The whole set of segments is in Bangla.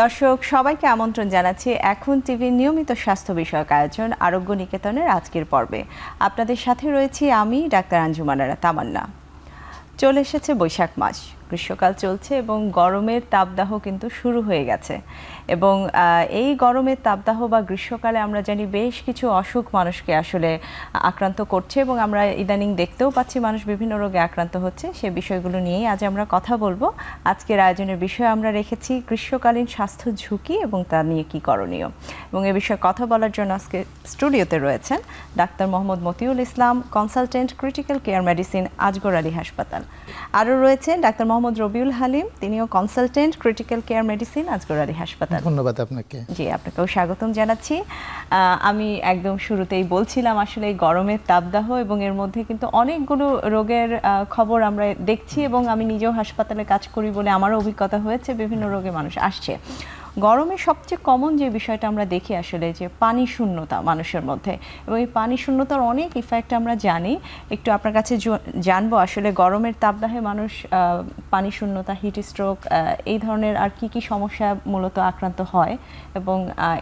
দর্শক সবাইকে আমন্ত্রণ জানাচ্ছি এখন টিভির নিয়মিত স্বাস্থ্য বিষয়ক আয়োজন আরোগ্য নিকেতনের আজকের পর্বে। আপনাদের সাথে রয়েছি আমি ডাক্তার আঞ্জুমানা তামান্না। চলে এসেছে বৈশাখ মাস, গ্রীষ্মকাল চলছে এবং গরমের তাপদাহ কিন্তু শুরু হয়ে গেছে। এবং এই গরমের তাপদাহ বা গ্রীষ্মকালে আমরা জানি বেশ কিছু অসুখ মানুষকে আসলে আক্রান্ত করছে এবং আমরা ইদানিং দেখতেও পাচ্ছি মানুষ বিভিন্ন রোগে আক্রান্ত হচ্ছে। সে বিষয়গুলো নিয়েই আজ আমরা কথা বলবো। আজকের আয়োজনের বিষয়ে আমরা রেখেছি গ্রীষ্মকালীন স্বাস্থ্য ঝুঁকি এবং তা নিয়ে কী করণীয়। এবং এ বিষয়ে কথা বলার জন্য আজকে স্টুডিওতে রয়েছেন ডাক্তার Mohammad Motiul Islam, consultant critical care medicine, Azgar Ali হাসপাতাল। আরও রয়েছেন ডাক্তার মোহাম্মদ রবিউল হালিম, তিনিও consultant critical care medicine, Azgar Ali হাসপাতাল। ধন্যবাদ আপনাকে। জি, আপনাকেও স্বাগতম জানাচ্ছি। আমি একদম শুরুতেই বলছিলাম আসলে এই গরমের তাপদাহ এবং এর মধ্যে কিন্তু অনেকগুলো রোগের খবর আমরা দেখছি এবং আমি নিজেও হাসপাতালে কাজ করি বলে আমারও অভিজ্ঞতা হয়েছে, বিভিন্ন রোগে মানুষ আসছে। গরমে সবচেয়ে কমন যে বিষয়টা আমরা দেখি আসলে যে পানি শূন্যতা মানুষের মধ্যে, এবং এই পানি শূন্যতার অনেক ইফেক্ট আমরা জানি। একটু আপনার কাছে জানবো আসলে গরমের তাপদাহে মানুষ পানি শূন্যতা, হিট স্ট্রোক এই ধরনের আর কি কি সমস্যা মূলত আক্রান্ত হয় এবং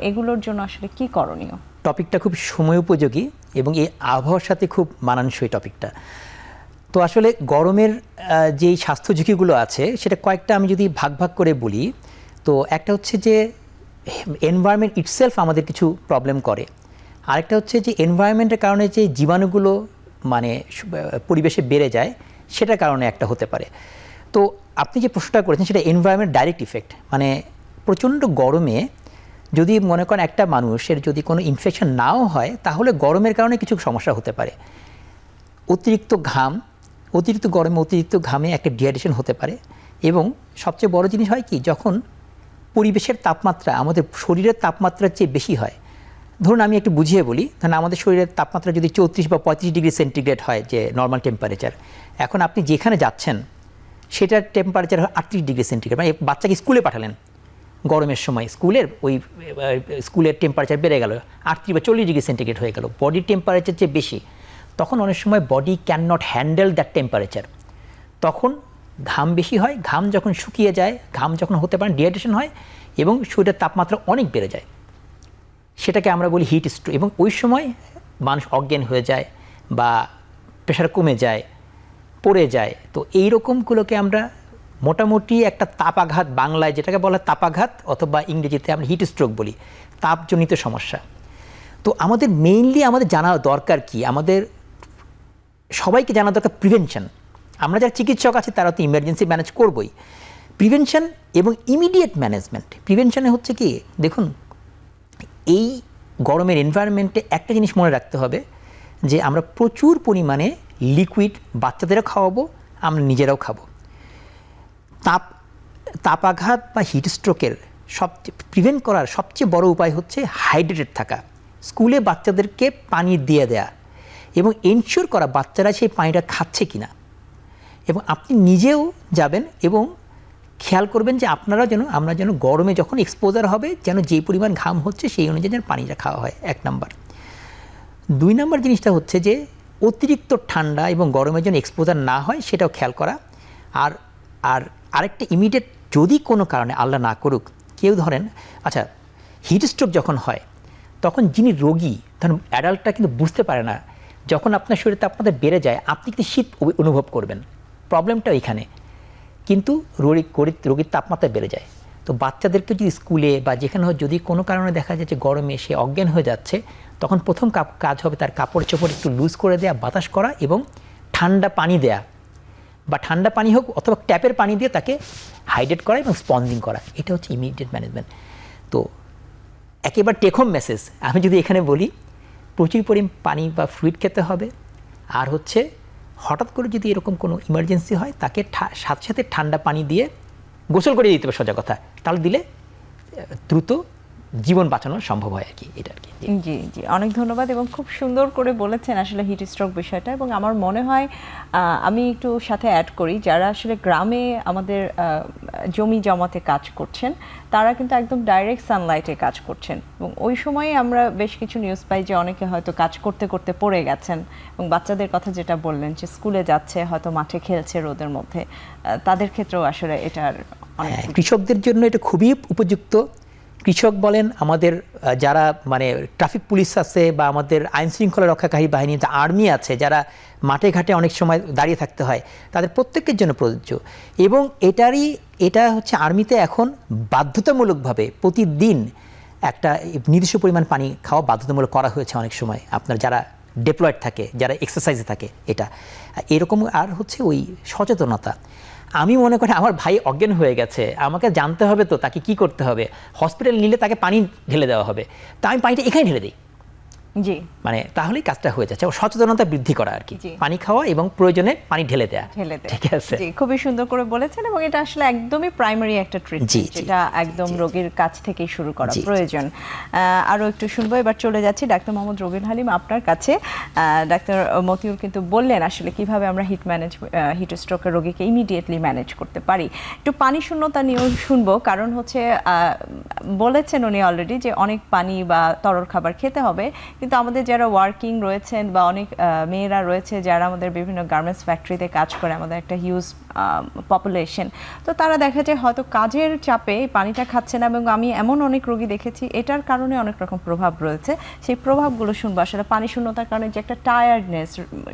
এগুলোর জন্য আসলে কি করণীয়? টপিকটা খুব সময় উপযোগী এবং এই আবহাওয়ার সাথে খুব মানানসই টপিকটা। তো আসলে গরমের যেই স্বাস্থ্য ঝুঁকিগুলো আছে সেটা কয়েকটা আমি যদি ভাগ ভাগ করে বলি, তো একটা হচ্ছে যে এনভায়রনমেন্ট ইটসেলফ আমাদের কিছু প্রবলেম করে। আরেকটা হচ্ছে যে এনভায়রনমেন্টের কারণে যে জীবাণুগুলো মানে পরিবেশে বেড়ে যায় সেটার কারণে একটা হতে পারে। তো আপনি যে প্রশ্নটা করেছেন সেটা এনভায়রনমেন্ট ডাইরেক্ট ইফেক্ট, মানে প্রচণ্ড গরমে যদি মনে করেন একটা মানুষের যদি কোনো ইনফেকশন নাও হয় তাহলে গরমের কারণে কিছু সমস্যা হতে পারে। অতিরিক্ত ঘাম, অতিরিক্ত গরমে অতিরিক্ত ঘামে একটা ডিহাইড্রেশন হতে পারে। এবং সবচেয়ে বড় জিনিস হয় কি, যখন পরিবেশের তাপমাত্রা আমাদের শরীরের তাপমাত্রার চেয়ে বেশি হয়, ধরুন আমি একটু বুঝিয়ে বলি, কারণ আমাদের শরীরের তাপমাত্রা যদি 34 বা 35 ডিগ্রি সেন্টিগ্রেড হয় যে নর্মাল টেম্পারেচার, এখন আপনি যেখানে যাচ্ছেন সেটার টেম্পারেচার হয় 38 ডিগ্রি সেন্টিগ্রেড। মানে বাচ্চাকে স্কুলে পাঠালেন গরমের সময়, স্কুলের টেম্পারেচার বেড়ে গেল 38 বা 40 ডিগ্রি সেন্টিগ্রেড হয়ে গেল, বডির টেম্পারেচার চেয়ে বেশি। তখন অনেক সময় body can not handle that temperature, তখন ঘাম বেশি হয়। ঘাম যখন শুকিয়ে যায়, ঘাম যখন হতে পারে ডিহাইড্রেশন হয় এবং শরীরের তাপমাত্রা অনেক বেড়ে যায়, সেটাকে আমরা বলি হিট স্ট্রোক। এবং ওই সময় মানুষ অজ্ঞান হয়ে যায় বা প্রেশার কমে যায়, পড়ে যায়। তো এই রকমগুলোকে আমরা মোটামুটি একটা তাপাঘাত, বাংলায় যেটাকে বলা তাপাঘাত অথবা ইংরেজিতে আমরা হিট স্ট্রোক বলি, তাপজনিত সমস্যা। তো আমাদের মেইনলি আমাদের জানা দরকার কি, আমাদের সবাইকে জানা দরকার প্রিভেনশন। আমরা যারা চিকিৎসক আছি তারা তো ইমার্জেন্সি ম্যানেজ করবই, প্রিভেনশন এবং ইমিডিয়েট ম্যানেজমেন্ট। প্রিভেনশনে হচ্ছে কি, দেখুন এই গরমের এনভায়রনমেন্টে একটা জিনিস মনে রাখতে হবে যে আমরা প্রচুর পরিমাণে লিকুইড বাচ্চাদেরও খাওয়াবো, আমরা নিজেরাও খাবো। তাপাঘাত বা হিট স্ট্রোকের প্রিভেন্ট করার সবচেয়ে বড় উপায় হচ্ছে হাইড্রেটেড থাকা, স্কুলে বাচ্চাদেরকে পানি দিয়ে দেয়া এবং এনশিওর করা বাচ্চারা সেই পানিটা খাচ্ছে কিনা। এবং আপনি নিজেও যাবেন এবং খেয়াল করবেন যে আমরা যেন গরমে যখন এক্সপোজার হবে যেন যে পরিমাণ ঘাম হচ্ছে সেই অনুযায়ী যেন পানিটা খাওয়া হয়, 1 নাম্বার। 2 নাম্বার জিনিসটা হচ্ছে যে অতিরিক্ত ঠান্ডা এবং গরমের জন্য এক্সপোজার না হয় সেটাও খেয়াল করা। আর আরেকটা ইমিডিয়েট, যদি কোনো কারণে আল্লাহ না করুক কেউ ধরেন আচ্ছা হিট স্ট্রোক যখন হয় তখন যিনি রোগী, ধরেন অ্যাডাল্টটা কিন্তু বুঝতে পারে না, যখন আপনার শরীরে তাপমাত্রা বেড়ে যায় আপনি কিন্তু শীত অনুভব করবেন, প্রবলেমটা এখানে। কিন্তু রোগীর তাপমাত্রা বেড়ে যায়। তো বাচ্চাদেরকে যদি স্কুলে বা যেখানে হোক যদি কোনো কারণে দেখা যায় যে গরমে সে অজ্ঞান হয়ে যাচ্ছে, তখন প্রথম কাজ হবে তার কাপড় চোপড় একটু লুজ করে দেওয়া, বাতাস করা এবং ঠান্ডা পানি দেয়া, বা ঠান্ডা পানি হোক অথবা ট্যাপের পানি দিয়ে তাকে হাইড্রেট করা এবং স্পঞ্জিং করা। এটা হচ্ছে ইমিডিয়েট ম্যানেজমেন্ট। তো একেবারে টেক হোম মেসেজ আমি যদি এখানে বলি, প্রচুর পরিমাণ পানি বা ফ্লুইড খেতে হবে। আর হচ্ছে হঠাৎ করে যদি এরকম কোনো ইমার্জেন্সি হয় তাকে সাথে সাথে ঠান্ডা পানি দিয়ে গোসল করে দিতে হবে, সোজা কথা। তাহলে দিলে দ্রুত জীবন বাঁচানো সম্ভব হয় আর কি, এটা আর কি। জি জি, অনেক ধন্যবাদ এবং খুব সুন্দর করে বলেছেন আসলে হিট স্ট্রোক বিষয়টা। এবং আমার মনে হয় আমি একটু সাথে অ্যাড করি, যারা আসলে গ্রামে আমাদের জমি জমাতে কাজ করছেন তারা কিন্তু একদম ডাইরেক্ট সানলাইটে কাজ করছেন, এবং ওই সময়ে আমরা বেশ কিছু নিউজ পাই যে অনেকে হয়তো কাজ করতে করতে পড়ে গেছেন, এবং বাচ্চাদের কথা যেটা বললেন যে স্কুলে যাচ্ছে, হয়তো মাঠে খেলছে রোদের মধ্যে, তাদের ক্ষেত্রেও আসলে এটার অনেক কৃষকদের জন্য এটা খুবই উপযুক্ত। কৃষক বলেন, আমাদের যারা মানে ট্রাফিক পুলিশ আছে বা আমাদের আইন শৃঙ্খলা রক্ষাকারী বাহিনী, আর্মি আছে, যারা মাঠে ঘাটে অনেক সময় দাঁড়িয়ে থাকতে হয়, তাদের প্রত্যেকের জন্য প্রযোজ্য। এবং এটা হচ্ছে আর্মিতে এখন বাধ্যতামূলকভাবে প্রতিদিন একটা নির্দিষ্ট পরিমাণ পানি খাওয়া বাধ্যতামূলক করা হয়েছে অনেক সময়, আপনার যারা ডেপ্লয়েড থাকে, যারা এক্সারসাইজে থাকে। এটা এরকম। আর হচ্ছে ওই সচেতনতা, আমি মনে করি আমার ভাই অজ্ঞান হয়ে গেছে, আমাকে জানতে হবে তো তাকে কি করতে হবে। হসপিটাল নিলে তাকে পানি ঢেলে দেওয়া হবে, তা আমি পানিটা এখানে ঢেলে দিই, জি, মানে তাহলেই কাজটা হয়ে যাচ্ছে। সচেতনতা বৃদ্ধি করা আর কি, পানি খাওয়া এবং প্রয়োজনে পানি ঢেলে দেওয়া। ঠিক আছে, জি, খুবই সুন্দর করে বলেছেন। এবং এটা আসলে একদমই প্রাইমারি একটা ট্রিটমেন্ট, যেটা একদম রোগীর কাছ থেকেই শুরু করা প্রয়োজন। আরও একটু শুনবো, এবার চলে যাচ্ছি ডাক্তার মোহাম্মদ রবিউল হালিম আপনার কাছে। ডাক্তার মতিউর কিন্তু বললেন আসলে কিভাবে আমরা হিট স্ট্রোকের রোগীকে ইমিডিয়েটলি ম্যানেজ করতে পারি। একটু পানি শূন্যতা নিয়েও শুনবো, কারণ হচ্ছে বলেছেন উনি অলরেডি যে অনেক পানি বা তরল খাবার খেতে হবে, কিন্তু আমাদের যারা ওয়ার্কিং রয়েছেন বা অনেক মেয়েরা রয়েছে যারা আমাদের বিভিন্ন গার্মেন্টস ফ্যাক্টরিতে কাজ করে, আমাদের একটা হিউজ পপুলেশন, তো তারা দেখা যায় হয়তো কাজের চাপে পানিটা খাচ্ছে না। এবং আমি এমন অনেক রোগী দেখেছি এটার কারণে অনেক রকম প্রভাব রয়েছে, সেই প্রভাবগুলো শুনবো। আসলে পানি শূন্যতার কারণে যে একটা টায়ার্ডনেস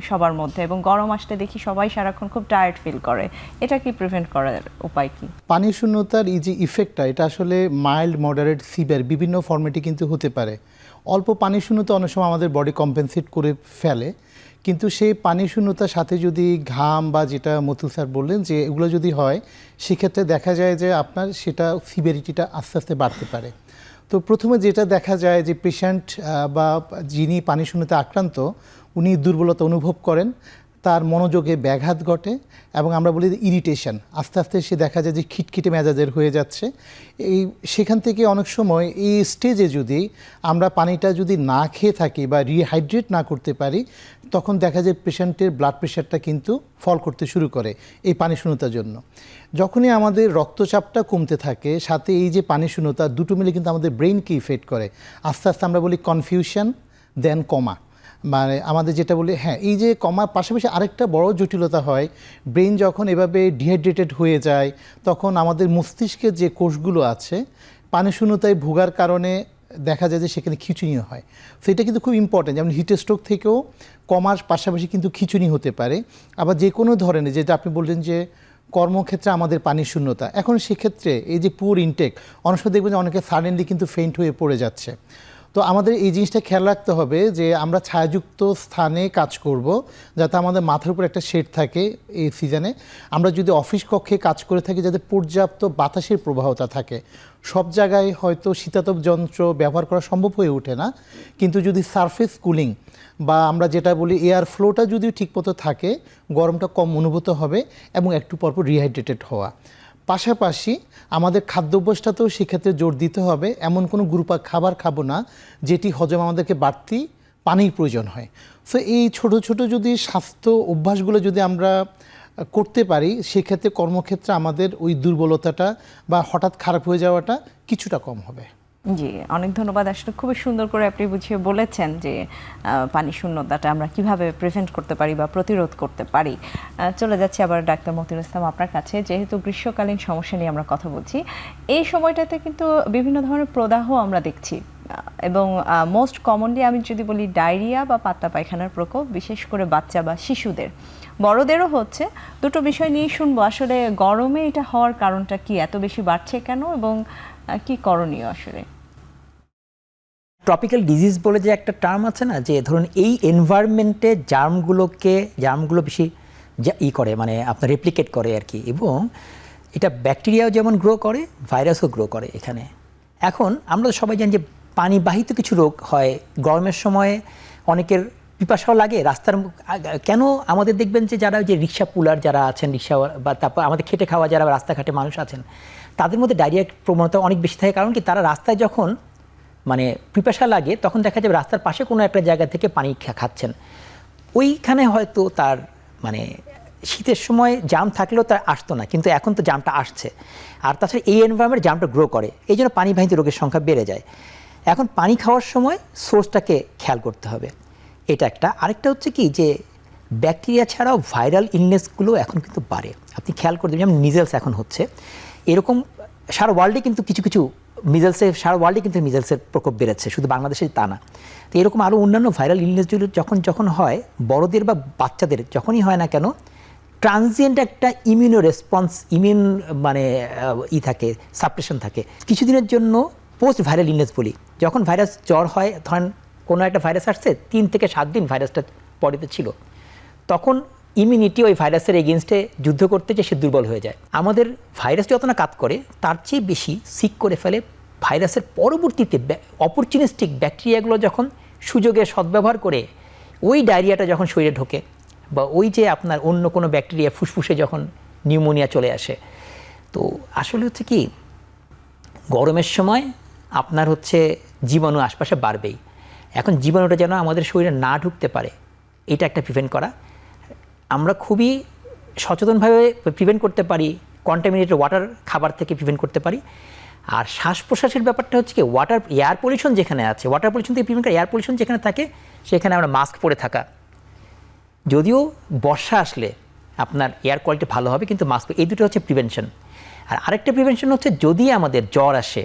সবার মধ্যে, এবং গরম আসলে দেখি সবাই সারাক্ষণ খুব টায়ার্ড ফিল করে, এটা কি প্রিভেন্ট করার উপায় কি? পানি শূন্যতার এই যে ইফেক্টটা, এটা আসলে মাইল্ড, মডারেট, সিভিয়ার বিভিন্ন ফর্মেটে কিন্তু হতে পারে। অল্প পানি শূন্যতা অনেক সময় আমাদের বডি কম্পেনসেট করে ফেলে, কিন্তু সেই পানি শূন্যতার সাথে যদি ঘাম বা যেটা মতুল স্যার বললেন যে এগুলো যদি হয়, সেক্ষেত্রে দেখা যায় যে আপনার সেটা সিভিয়ারিটিটা আস্তে আস্তে বাড়তে পারে। তো প্রথমে যেটা দেখা যায় যে পেশেন্ট বা যিনি পানি শূন্যতা আক্রান্ত, উনি দুর্বলতা অনুভব করেন, তার মনোযোগে ব্যাঘাত ঘটে, এবং আমরা বলি ইরিটেশন, আস্তে আস্তে সে দেখা যায় যে খিটখিটে মেজাজের হয়ে যাচ্ছে। সেখান থেকে অনেক সময় এই স্টেজে যদি আমরা পানিটা যদি না খেয়ে থাকি বা রিহাইড্রেট না করতে পারি, তখন দেখা যায় পেশেন্টের ব্লাড প্রেশারটা কিন্তু ফল করতে শুরু করে এই পানি শূন্যতার জন্য। যখনই আমাদের রক্তচাপটা কমতে থাকে, সাথে এই যে পানি শূন্যতা, দুটো মিলে কিন্তু আমাদের ব্রেইনকে ইফেক্ট করে। আস্তে আস্তে আমরা বলি কনফিউশন, দেন কমা, মানে আমাদের যেটা বলি, হ্যাঁ, এই যে কমার পাশাপাশি আরেকটা বড় জটিলতা হয়, ব্রেন যখন এভাবে ডিহাইড্রেটেড হয়ে যায়, তখন আমাদের মস্তিষ্কের যে কোষগুলো আছে পানি শূন্যতায় ভোগার কারণে দেখা যায় যে সেখানে খিঁচুনিও হয়। তো এটা কিন্তু খুব ইম্পর্টেন্ট, যেমন হিট স্ট্রোক থেকেও কমার পাশাপাশি কিন্তু খিঁচুনি হতে পারে। আবার যে কোনো ধরনের, যেটা আপনি বললেন যে কর্মক্ষেত্রে আমাদের পানি শূন্যতা, এখন সেক্ষেত্রে এই যে পুর ইনটেক, অনেক সময় দেখবেন যে অনেকে সাডেনলি কিন্তু ফেইন্ট হয়ে পড়ে যাচ্ছে। তো আমাদের এই জিনিসটা খেয়াল রাখতে হবে যে আমরা ছায়াযুক্ত স্থানে কাজ করব, যাতে আমাদের মাথার উপর একটা শেড থাকে এই সিজনে। আমরা যদি অফিস কক্ষে কাজ করে থাকি, যাতে পর্যাপ্ত বাতাসের প্রবাহতা থাকে। সব জায়গায় হয়তো শীতাতপ যন্ত্র ব্যবহার করা সম্ভব হয়ে ওঠে না, কিন্তু যদি সারফেস কুলিং বা আমরা যেটা বলি এয়ার ফ্লোটা যদি ঠিকমতো থাকে, গরমটা কম অনুভূত হবে এবং একটু পরপর রিহাইড্রেটেড হওয়া। পাশাপাশি আমাদের খাদ্যাভ্যাসটাতেও সেক্ষেত্রে জোর দিতে হবে। এমন কোনো গ্রুপ খাবার খাবো না যেটি হজম আমাদেরকে বাড়তি পানির প্রয়োজন হয়। সো এই ছোট ছোট যদি স্বাস্থ্য অভ্যাসগুলো যদি আমরা করতে পারি, সেক্ষেত্রে কর্মক্ষেত্রে আমাদের ওই দুর্বলতাটা বা হঠাৎ খারাপ হয়ে যাওয়াটা কিছুটা কম হবে। জি, অনেক ধন্যবাদ। আসলে খুবই সুন্দর করে আপনি বুঝিয়ে বলেছেন যে পানি শূন্যতাটা আমরা কিভাবে প্রিভেন্ট করতে পারি বা প্রতিরোধ করতে পারি। চলে যাচ্ছি আবার ডাক্তার মতিউর ইসলাম আপনার কাছে। যেহেতু গ্রীষ্মকালীন সমস্যা নিয়ে আমরা কথা বলছি, এই সময়টাতে কিন্তু বিভিন্ন ধরনের প্রদাহ আমরা দেখছি, এবং মোস্ট কমনলি আমি যদি বলি ডায়রিয়া বা পাতলা পায়খানার প্রকোপ, বিশেষ করে বাচ্চা বা শিশুদের, বড়দেরও হচ্ছে। দুটো বিষয় নিয়ে শুনবো, আসলে গরমে এটা হওয়ার কারণটা কি, এত বেশি বাড়ছে কেন, এবং কি করণীয় আসলে? ট্রপিক্যাল ডিজিজ বলে যে একটা টার্ম আছে না, যে ধরুন এই এনভায়রনমেন্টে জার্মগুলো বেশি করে, মানে আপনার রেপ্লিকেট করে আর কি, এবং এটা ব্যাকটেরিয়াও যেমন গ্রো করে, ভাইরাসও গ্রো করে এখানে। এখন আমরা সবাই জানি যে পানিবাহিত কিছু রোগ হয় গরমের সময়, অনেকের পিপাসাও লাগে। কেন আমাদের দেখবেন যে যারা যে রিক্সা পুলার যারা আছেন, রিক্সা বা তারপর আমাদের খেটে খাওয়া যারা রাস্তাঘাটে মানুষ আছেন, তাদের মধ্যে ডায়রিয়ার প্রবণতা অনেক বেশি থাকে। কারণ কি, তারা রাস্তায় যখন মানে পিপাসা লাগে, তখন দেখা যাবে রাস্তার পাশে কোনো একটা জায়গা থেকে পানি খাচ্ছেন, ওইখানে হয়তো তার মানে শীতের সময় জাম থাকলেও তার আসতো না, কিন্তু এখন তো জামটা আসছে। আর তাছাড়া এই এনভায়রনমেন্ট জামটা গ্রো করে, এই জন্য পানিবাহিত রোগের সংখ্যা বেড়ে যায়। এখন পানি খাওয়ার সময় সোর্সটাকে খেয়াল করতে হবে, এটা একটা। আরেকটা হচ্ছে কি যে ব্যাকটেরিয়া ছাড়াও ভাইরাল ইলনেসগুলো এখন কিন্তু বাড়ে। আপনি খেয়াল করে দেবেন, যেমন মিজেলস এখন হচ্ছে, এরকম সারা ওয়ার্ল্ডে কিন্তু কিছু কিছু সারা ওয়ার্ল্ডে কিন্তু মিজেলসের প্রকোপ বেড়েছে, শুধু বাংলাদেশে তা না। তো এরকম আরও অন্যান্য ভাইরাল ইলনেসগুলো যখন হয়, বড়দের বা বাচ্চাদের যখনই হয় না কেন, ট্রানজিয়েন্ট একটা ইমিউনো রেসপন্স, মানে থাকে, সাপ্রেশন থাকে কিছুদিনের জন্য। পোস্ট ভাইরাল ইলনেস বলি, যখন ভাইরাস জ্বর হয়, ধরেন কোনো একটা ভাইরাস আসছে, 3 থেকে 7 দিন ভাইরাসটা বডিতে ছিল, তখন ইমিউনিটি ওই ভাইরাসের এগেনস্টে যুদ্ধ করতে যে সে দুর্বল হয়ে যায়। আমাদের ভাইরাস যত না কাজ করে, তার চেয়ে বেশি সিক করে ফেলে ভাইরাসের পরবর্তীতে অপরচুনিস্টিক ব্যাকটেরিয়াগুলো যখন সুযোগের সদ্ব্যবহার করে ওই ডায়রিয়াটা যখন শরীরে ঢোকে, বা ওই যে আপনার অন্য কোনো ব্যাকটেরিয়া ফুসফুসে যখন নিউমোনিয়া চলে আসে। তো আসলে হচ্ছে কি, গরমের সময় আপনার হচ্ছে জীবাণু আশপাশে বাড়বেই। এখন জীবাণুটা যেন আমাদের শরীরে না ঢুকতে পারে, এটা একটা প্রিভেন্ট করা। আমরা খুবই সচেতনভাবে প্রিভেন্ট করতে পারি, কন্টামিনেটেড ওয়াটার খাবার থেকে প্রিভেন্ট করতে পারি। আর শ্বাস প্রশ্বাসের ব্যাপারটা হচ্ছে কি, এয়ার পলিউশন যেখানে আছে, ওয়াটার পলিউশন থেকে প্রিভেন্ট করা, এয়ার পলিউশন যেখানে থাকে সেখানে আমরা মাস্ক পরে থাকা। যদিও বর্ষা আসলে আপনার এয়ার কোয়ালিটি ভালো হবে, কিন্তু মাস্ক, এই দুটো হচ্ছে প্রিভেনশন। আর আরেকটা প্রিভেনশন হচ্ছে, যদি আমাদের জ্বর আসে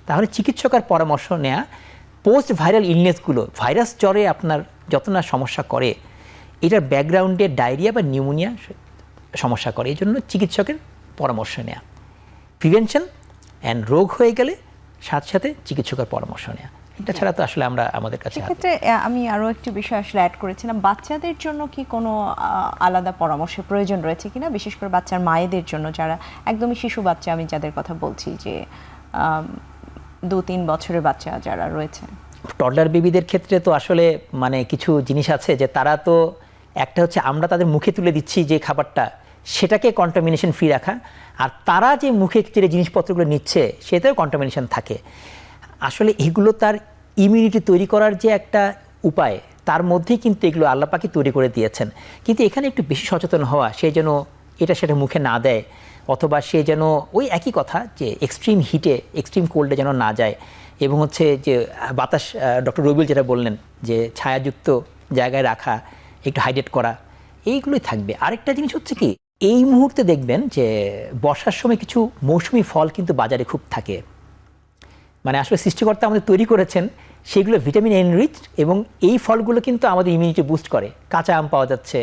তাহলে চিকিৎসকের পরামর্শ নেওয়া। পোস্ট ভাইরাল ইলনেসগুলো, ভাইরাস জ্বরে আপনার যত না সমস্যা করে, এটার ব্যাকগ্রাউন্ডে ডায়রিয়া বা নিউমোনিয়া সমস্যা করে, এই জন্য চিকিৎসকের পরামর্শ নেওয়া প্রিভেনশন। অ্যান্ড রোগ হয়ে গেলে সাথে সাথে চিকিৎসকের পরামর্শ নেওয়া, এটা ছাড়া তো আসলে আমরা আমাদের কাছে। সেক্ষেত্রে আমি আরও একটি বিষয় আসলে অ্যাড করেছিলাম, বাচ্চাদের জন্য কি কোনো আলাদা পরামর্শের প্রয়োজন রয়েছে কিনা, বিশেষ করে বাচ্চার মায়েদের জন্য, যারা একদমই শিশু বাচ্চা, আমি যাদের কথা বলছি, যে 2-3 বছরের বাচ্চা যারা রয়েছে। টডলার বেবিদের ক্ষেত্রে তো আসলে মানে কিছু জিনিস আছে যে তারা তো, একটা হচ্ছে আমরা তাদের মুখে তুলে দিচ্ছি যে খাবারটা, সেটাকে কন্টামিনেশন ফ্রি রাখা, আর তারা যে মুখে যে জিনিসপত্রগুলো নিচ্ছে সেটাও কন্টামিনেশন থাকে। আসলে এগুলো তার ইমিউনিটি তৈরি করার যে একটা উপায়, তার মধ্যেই কিন্তু এগুলো আল্লাহ পাকই তৈরি করে দিয়েছেন। কিন্তু এখানে একটু বেশি সচেতন হওয়া, সে যেন এটা সেটা মুখে না দেয়, অথবা সে যেন ওই একই কথা যে এক্সট্রিম হিটে, এক্সট্রিম কোল্ডে যেন না যায়, এবং হচ্ছে যে বাতাস, ডক্টর রবিউল যেটা বললেন যে ছায়াযুক্ত জায়গায় রাখা, একটু হাইড্রেট করা, এইগুলোই থাকবে। আরেকটা জিনিস হচ্ছে কি, এই মুহূর্তে দেখবেন যে বর্ষার সময় কিছু মৌসুমি ফল কিন্তু বাজারে খুব থাকে, মানে আসলে সৃষ্টিকর্তা আমাদের তৈরি করেছেন, সেগুলো ভিটামিন এনরিচ, এবং এই ফলগুলো কিন্তু আমাদের ইমিউনিটি বুস্ট করে। কাঁচা আম পাওয়া যাচ্ছে,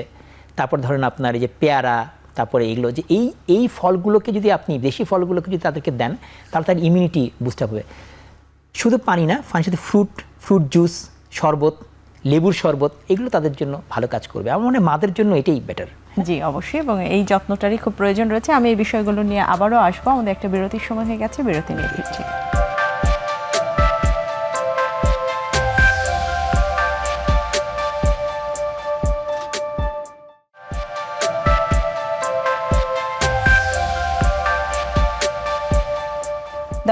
তারপর ধরেন আপনার এই যে পেয়ারা, তারপরে এইগুলো যে এই ফলগুলোকে যদি আপনি, দেশি ফলগুলোকে যদি তাদেরকে দেন, তাহলে তার ইমিউনিটি বুস্ট আপ হবে। শুধু পানি না, পানির সাথে ফ্রুট জুস, শরবত, লেবুর শরবত, এগুলো তাদের জন্য ভালো কাজ করবে। আমার মনে হয় মাদের জন্য এটাই বেটার। জি অবশ্যই, এবং এই যত্নটারই খুব প্রয়োজন রয়েছে। আমি এই বিষয়গুলো নিয়ে আবারও আসবো, আমাদের একটা বিরতির সময় হয়ে গেছে, বিরতি নিয়ে ফিরছি।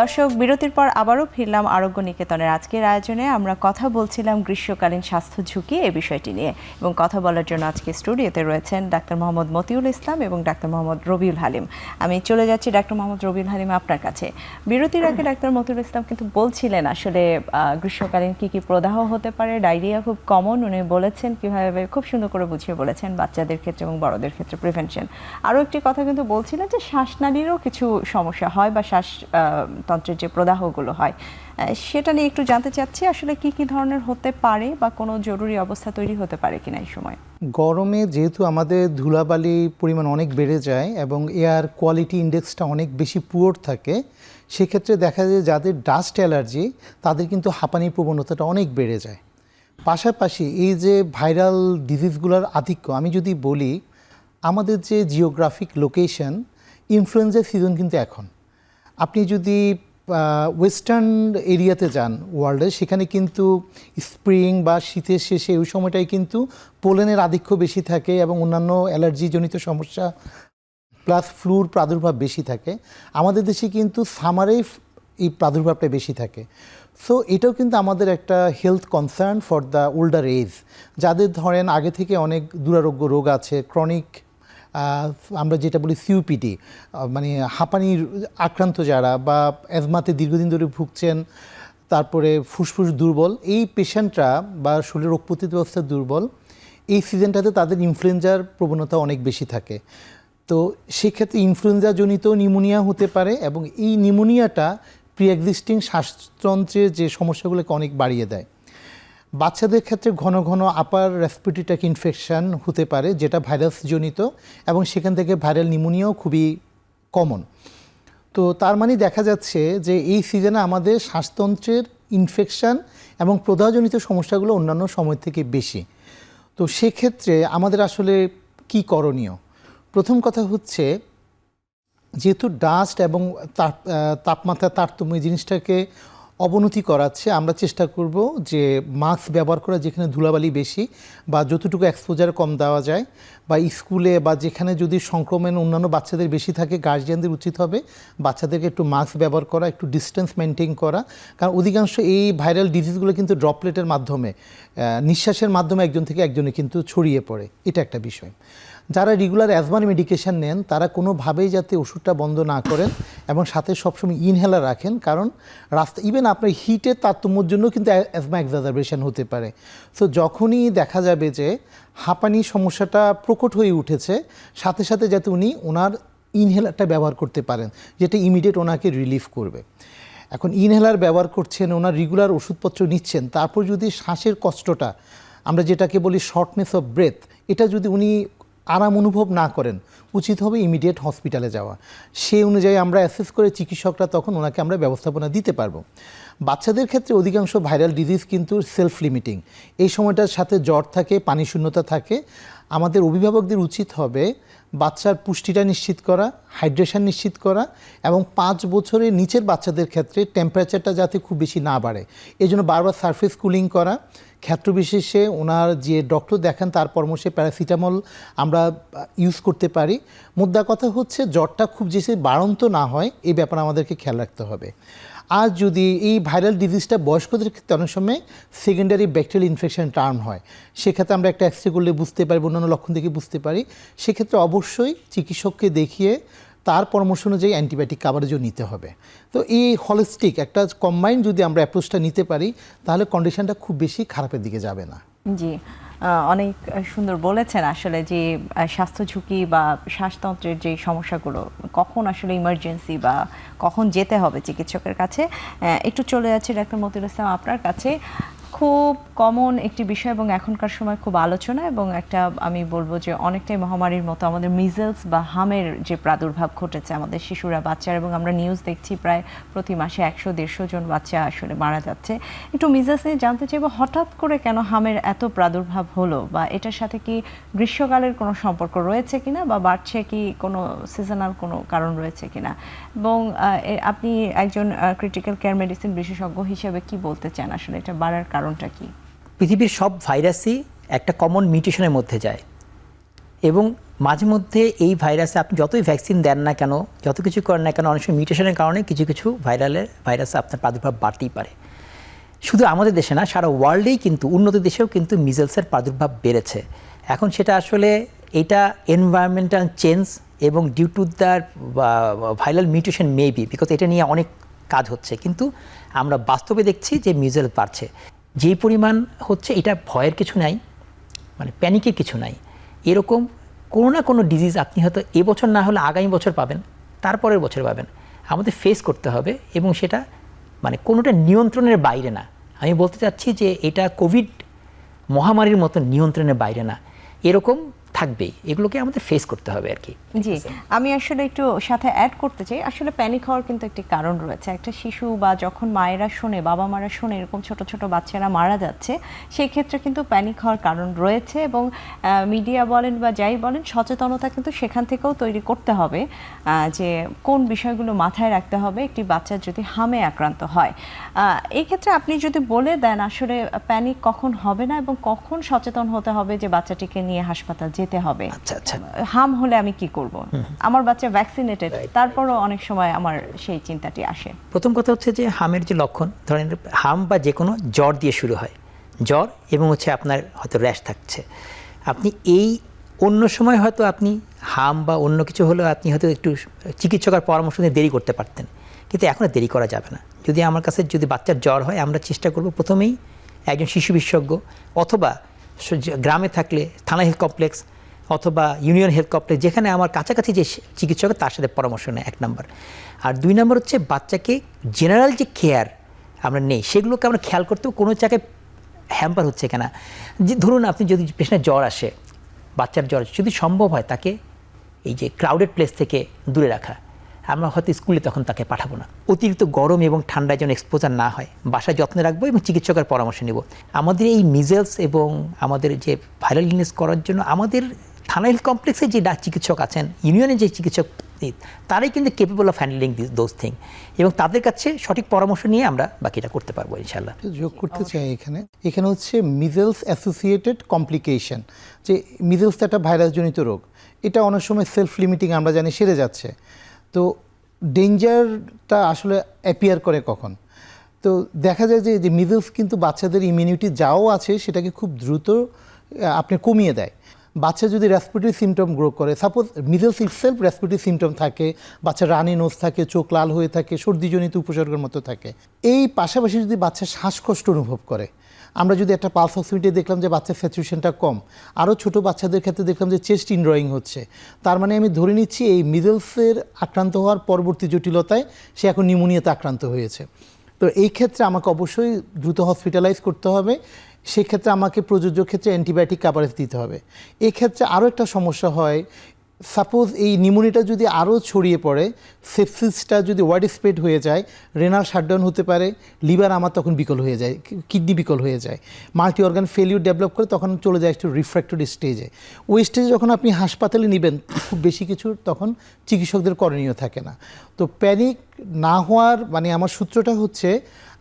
দর্শক, বিরতির পর আবারও ফিরলাম আরোগ্য নিকেতনের আজকের আয়োজনে। আমরা কথা বলছিলাম গ্রীষ্মকালীন স্বাস্থ্য ঝুঁকি এই বিষয়টি নিয়ে, এবং কথা বলার জন্য আজকে স্টুডিওতে রয়েছেন ডাক্তার মোহাম্মদ মতিউল ইসলাম এবং ডাক্তার মোহাম্মদ রবিউল হালিম। আমি চলে যাচ্ছি ডাক্তার মোহাম্মদ রবিউল হালিম আপনার কাছে। বিরতির আগে ডাক্তার মতিউল ইসলাম কিন্তু বলছিলেন আসলে গ্রীষ্মকালীন কি কি প্রদাহ হতে পারে, ডায়রিয়া খুব কমন, উনি বলেছেন কীভাবে, খুব সুন্দর করে বুঝিয়ে বলেছেন বাচ্চাদের ক্ষেত্রে এবং বড়দের ক্ষেত্রে প্রিভেনশন। আরও একটি কথা কিন্তু বলছিলেন যে শ্বাসনালীরও কিছু সমস্যা হয়, বা তন্ত্রের যে প্রদাহগুলো হয়, সেটা নিয়ে একটু জানতে চাচ্ছি, আসলে কি কি ধরনের হতে পারে, বা কোনো জরুরি অবস্থা তৈরি হতে পারে কিনা এই সময়। গরমে যেহেতু আমাদের ধুলাবালি পরিমাণ অনেক বেড়ে যায় এবং এয়ার কোয়ালিটি ইন্ডেক্সটা অনেক বেশি পুয়ার থাকে, সেক্ষেত্রে দেখা যায় যাদের ডাস্ট অ্যালার্জি তাদের কিন্তু হাঁপানির প্রবণতাটা অনেক বেড়ে যায়। পাশাপাশি এই যে ভাইরাল ডিজিজগুলোর আধিক্য, আমি যদি বলি, আমাদের যে জিওগ্রাফিক লোকেশন, ইনফ্লুয়েঞ্জার সিজন কিন্তু এখন, আপনি যদি ওয়েস্টার্ন এরিয়াতে যান ওয়ার্ল্ডে, সেখানে কিন্তু স্প্রিং বা শীতের শেষে ওই সময়টাই কিন্তু পোলেনের আধিক্য বেশি থাকে এবং অন্যান্য অ্যালার্জিজনিত সমস্যা প্লাস ফ্লুর প্রাদুর্ভাব বেশি থাকে। আমাদের দেশে কিন্তু সামারে এই প্রাদুর্ভাবটা বেশি থাকে। সো এটাও কিন্তু আমাদের একটা health concern for the older age, যাদের ধরেন আগে থেকে অনেক দুরারোগ্য রোগ আছে, ক্রনিক আমরা যেটা বলি সিউপিডি, মানে হাঁপানির আক্রান্ত যারা, বা অ্যাজমাতে দীর্ঘদিন ধরে ভুগছেন, তারপরে ফুসফুস দুর্বল, এই পেশেন্টরা বা শরীরের রোগ প্রতিরোধ ব্যবস্থা দুর্বল, এই সিজনটাতে তাদের ইনফ্লুয়েঞ্জার প্রবণতা অনেক বেশি থাকে। তো সেক্ষেত্রে ইনফ্লুয়েঞ্জাজনিত নিউমোনিয়া হতে পারে, এবং এই নিউমোনিয়াটা প্রি এক্সিস্টিং শ্বাসতন্ত্রের যে সমস্যাগুলোকে অনেক বাড়িয়ে দেয়। বাচ্চাদের ক্ষেত্রে ঘন ঘন আপার রেসপিরেটরি ট্র্যাক্ট ইনফেকশন হতে পারে, যেটা ভাইরাসজনিত, এবং সেখান থেকে ভাইরাল নিউমোনিয়াও খুবই কমন। তো তার মানে দেখা যাচ্ছে যে এই সিজনে আমাদের শ্বাসতন্ত্রের ইনফেকশন এবং প্রদাহজনিত সমস্যাগুলো অন্যান্য সময় থেকে বেশি। তো সেক্ষেত্রে আমাদের আসলে কি করণীয়? প্রথম কথা হচ্ছে, যেহেতু ডাস্ট এবং তাপমাত্রার তারতম্য এই জিনিসটাকে অবনতি করাচ্ছে, আমরা চেষ্টা করব যে মাস্ক ব্যবহার করা, যেখানে ধুলাবালি বেশি বা যতটুকু এক্সপোজার কম দেওয়া যায়, বা স্কুলে বা যেখানে যদি সংক্রমণ অন্যান্য বাচ্চাদের বেশি থাকে, গার্জিয়ানদের উচিত হবে বাচ্চাদেরকে একটু মাস্ক ব্যবহার করা, একটু ডিস্টেন্স মেনটেন করা। কারণ অধিকাংশ এই ভাইরাল ডিজিজগুলো কিন্তু ড্রপলেটের মাধ্যমে, নিঃশ্বাসের মাধ্যমে একজন থেকে একজনে কিন্তু ছড়িয়ে পড়ে, এটা একটা বিষয়। যারা রেগুলার অ্যাজমার মেডিকেশন নেন, তারা কোনোভাবেই যাতে ওষুধটা বন্ধ না করেন এবং সাথে সবসময় ইনহেলার রাখেন, কারণ ইভেন আপনার হিটের তারতম্যের জন্য কিন্তু অ্যাজমা এক্সাজারবেশন হতে পারে। সো যখনই দেখা যাবে যে হাঁপানি সমস্যাটা প্রকট হয়ে উঠেছে, সাথে সাথে যাতে উনি ওনার ইনহেলারটা ব্যবহার করতে পারেন, যেটা ইমিডিয়েট ওনাকে রিলিফ করবে। এখন ইনহেলার ব্যবহার করছেন, ওনার রেগুলার ওষুধপত্র নিচ্ছেন, তারপর যদি শ্বাসের কষ্টটা, আমরা যেটাকে বলি শর্টনেস অফ ব্রেথ, এটা যদি উনি আরাম অনুভব না করেন, উচিত হবে ইমিডিয়েট হসপিটালে যাওয়া। সেই অনুযায়ী আমরা অ্যাসেস করে চিকিৎসকরা তখন ওনাকে আমরা ব্যবস্থাপনা দিতে পারবো। বাচ্চাদের ক্ষেত্রে অধিকাংশ ভাইরাল ডিজিজ কিন্তু সেলফ লিমিটিং, এই সময়টার সাথে জ্বর থাকে, পানি শূন্যতা থাকে। আমাদের অভিভাবকদের উচিত হবে বাচ্চার পুষ্টিটা নিশ্চিত করা, হাইড্রেশন নিশ্চিত করা, এবং 5 বছরের নিচের বাচ্চাদের ক্ষেত্রে টেম্পারেচারটা যাতে খুব বেশি না বাড়ে, এই জন্য বারবার সারফেস কুলিং করা। ক্ষেত্রবিশেষে ওনার যে ডক্টর দেখান তার পরামর্শে প্যারাসিটামল আমরা ইউজ করতে পারি। মুদ্রা কথা হচ্ছে জ্বরটা খুব বেশি বাড়ন্ত না হয়, এই ব্যাপারে আমাদেরকে খেয়াল রাখতে হবে। আর যদি এই ভাইরাল ডিজিজটা বয়স্কদের ক্ষেত্রে অনেক সময় সেকেন্ডারি ব্যাকটেরিয়াল ইনফেকশন টার্ন হয়, সেক্ষেত্রে আমরা একটা এক্সরে করলে বুঝতে পারি, অন্যান্য লক্ষণ দেখে বুঝতে পারি। সেক্ষেত্রে অবশ্যই চিকিৎসককে দেখিয়ে তার পরামর্শ অনুযায়ী অ্যান্টিবায়োটিক কাভারেজও নিতে হবে। তো এই হলিস্টিক একটা কম্বাইন্ড যদি আমরা অ্যাপ্রোচটা নিতে পারি, তাহলে কন্ডিশনটা খুব বেশি খারাপের দিকে যাবে না। জি, অনেক সুন্দর বলেছেন। আসলে যে স্বাস্থ্য ঝুঁকি বা শ্বাসতন্ত্রের যে সমস্যাগুলো, কখন আসলে ইমার্জেন্সি বা কখন যেতে হবে চিকিৎসকের কাছে। একটু চলে যাচ্ছে ডাক্তার মতিউল ইসলাম আপনার কাছে। খুব কমন একটি বিষয় এবং এখনকার সময় খুব আলোচনা, এবং একটা আমি বলবো যে অনেকটাই মহামারীর মতো আমাদের মিজলস বা হামের যে প্রাদুর্ভাব ঘটেছে আমাদের শিশুরা, বাচ্চারা, এবং আমরা নিউজ দেখছি প্রায় প্রতি মাসে 100-150 জন বাচ্চা আসলে মারা যাচ্ছে। একটু মিজলস নিয়ে জানতে চাইবো, হঠাৎ করে কেন হামের এত প্রাদুর্ভাব হলো, বা এটার সাথে কি গ্রীষ্মকালের কোনো সম্পর্ক রয়েছে কিনা, বা বাড়ছে কি কোনো সিজনাল কোনো কারণ রয়েছে কিনা, এবং আপনি একজন ক্রিটিক্যাল কেয়ার মেডিসিন বিশেষজ্ঞ হিসেবে কি বলতে চান আসলে এটা বাড়ার কারণটা কি? পৃথিবীর সব ভাইরাসই একটা কমন মিউটেশনের মধ্যে যায়, এবং মাঝে মধ্যে এই ভাইরাসে আপনি যতই ভ্যাকসিন দেন না কেন, যত কিছু করেন না কেন, অনেক সময় মিউটেশনের কারণে কিছু কিছু ভাইরাসে আপনার প্রাদুর্ভাব বাড়তেই পারে। শুধু আমাদের দেশে না, সারা ওয়ার্ল্ডেই কিন্তু, উন্নত দেশেও কিন্তু মিজলসের প্রাদুর্ভাব বেড়েছে। এখন সেটা আসলে এটা এনভায়রনমেন্টাল চেঞ্জ এবং due to the viral mutation maybe, because এটা নিয়ে অনেক কাজ হচ্ছে, কিন্তু আমরা বাস্তবে দেখছি যে মিজলস বাড়ছে। যেই পরিমাণ হচ্ছে, এটা ভয়ের কিছু নাই, মানে প্যানিকের কিছু নাই। এরকম কোনো না কোনো ডিজিজ আপনি হয়তো এবছর না হলে আগামী বছর পাবেন, তারপরের বছর পাবেন। আমাদের ফেস করতে হবে, এবং সেটা মানে কোনোটা নিয়ন্ত্রণের বাইরে না। আমি বলতে চাচ্ছি যে এটা কোভিড মহামারীর মতো নিয়ন্ত্রণের বাইরে না, এরকম থাকবেই, এগুলোকে আমাদের ফেস করতে হবে আর কি। জি, আমি আসলে একটু সাথে অ্যাড করতে চাই, আসলে প্যানিক হওয়ার কিন্তু একটি কারণ রয়েছে। একটা শিশু বা যখন মায়েরা শোনে, বাবা মারা শোনে এরকম ছোট ছোট বাচ্চারা মারা যাচ্ছে, সেই ক্ষেত্রে কিন্তু প্যানিক হওয়ার কারণ রয়েছে, এবং মিডিয়া বলেন বা যাই বলেন, সচেতনতা কিন্তু সেখান থেকেও তৈরি করতে হবে যে কোন বিষয়গুলো মাথায় রাখতে হবে একটি বাচ্চা যদি হামে আক্রান্ত হয়। এই ক্ষেত্রে আপনি যদি বলে দেন আসলে প্যানিক কখন হবে না এবং কখন সচেতন হতে হবে যে বাচ্চাটিকে নিয়ে হাসপাতাল যেতে যেতে হবে, আচ্ছা আচ্ছা হাম হলে আমি কি করব? আমার বাচ্চা ভ্যাকসিনেটেড, তারপরও অনেক সময় আমার সেই চিন্তাটি আসে। প্রথম কথা হচ্ছে যে হামের যে লক্ষণ, ধরেন হাম বা যে কোনো জ্বর দিয়ে শুরু হয়, জ্বর এবং হচ্ছে আপনার হয়তো র্যাশ থাকছে, আপনি এই অন্য সময় হয়তো আপনি হাম বা অন্য কিছু হলেও আপনি হয়তো একটু চিকিৎসকের পরামর্শ নিয়ে দেরি করতে পারতেন, কিন্তু এখন আর দেরি করা যাবে না। যদি আমার কাছে যদি বাচ্চার জ্বর হয়, আমরা চেষ্টা করব প্রথমেই একজন শিশু বিশেষজ্ঞ, অথবা গ্রামে থাকলে থানা হেলথ কমপ্লেক্স অথবা ইউনিয়ন হেলথ কমপ্লেক্স, যেখানে আমার কাছাকাছি যে চিকিৎসক তার সাথে পরামর্শ নেয়, 1 নম্বর। আর 2 নম্বর হচ্ছে বাচ্চাকে জেনারেল যে কেয়ার আমরা নেই সেগুলোকে আমরা খেয়াল করতেও কোনো জায়গায় হ্যাম্পার হচ্ছে কিনা। যে ধরুন আপনি যদি পেশেন্টের জ্বর আসে, বাচ্চার জ্বর, যদি সম্ভব হয় তাকে এই যে ক্রাউডেড প্লেস থেকে দূরে রাখা, আমরা হয়তো স্কুলে তখন তাকে পাঠাবো না। অতিরিক্ত গরম এবং ঠান্ডায় যেন এক্সপোজার না হয়, বাসায় যত্নে রাখবো এবং চিকিৎসকের পরামর্শ নেব। আমাদের এই মিজেলস এবং আমাদের যে ভাইরাল ইলনেস করার জন্য আমাদের থানা হেলথ কমপ্লেক্সে যে চিকিৎসক আছেন, ইউনিয়নের যে চিকিৎসক, তারাই কিন্তু capable of handling those thing, এবং তাদের কাছে সঠিক পরামর্শ নিয়ে আমরা বাকিটা করতে পারবো ইনশাল্লাহ। যোগ করতে চাই এখানে হচ্ছে মিজেলস অ্যাসোসিয়েটেড কমপ্লিকেশন, যে মিজেলস একটা ভাইরাসজনিত রোগ, এটা অনেক সময় সেলফ লিমিটিং আমরা জানি সেরে যাচ্ছে। তো ডেঞ্জারটা আসলে অ্যাপিয়ার করে কখন? তো দেখা যায় যে মিজেলস কিন্তু বাচ্চাদের ইমিউনিটি যাও আছে সেটাকে খুব দ্রুত আপনি কমিয়ে দেয়। বাচ্চা যদি রেসপিরেটরি সিমটম গ্রো করে, suppose measles itself respiratory symptom থাকে, বাচ্চা রানি নোজ থাকে, চোখ লাল হয়ে থাকে, সর্দিজনিত উপসর্গের মতো থাকে, এই পাশাপাশি যদি বাচ্চা শ্বাসকষ্ট অনুভব করে, আমরা যদি একটা পালস অক্সিমিটারে দেখলাম যে বাচ্চার স্যাচুরেশনটা কম, আরও ছোটো বাচ্চাদের ক্ষেত্রে দেখলাম যে চেস্ট ইনড্রয়িং হচ্ছে, তার মানে আমি ধরে নিচ্ছি এই মিজেলসের আক্রান্ত হওয়ার পরবর্তী জটিলতায় সে এখন নিউমোনিয়াতে আক্রান্ত হয়েছে। তো এই ক্ষেত্রে আমাকে অবশ্যই দ্রুত হসপিটালাইজ করতে হবে, সেক্ষেত্রে আমাকে প্রযোজ্য ক্ষেত্রে অ্যান্টিবায়োটিক কাভারেজ দিতে হবে। এক্ষেত্রে আরও একটা সমস্যা হয়, সাপোজ এই নিউমোনিয়াটা যদি আরও ছড়িয়ে পড়ে, সেপসিসটা যদি ওয়াইড স্প্রেড হয়ে যায়, রেনাল শাটডাউন হতে পারে, লিভার আমার তখন বিকল হয়ে যায়, কিডনি বিকল হয়ে যায়, মাল্টি অর্গান ফেলিউর ডেভেলপ করে তখন চলে যায় একটু রিফ্র্যাক্টরি স্টেজে। ওই স্টেজে যখন আপনি হাসপাতালে নেবেন, খুব বেশি কিছু তখন চিকিৎসকদের করণীয় থাকে না। তো প্যানিক না হওয়ার মানে আমার সূত্রটা হচ্ছে,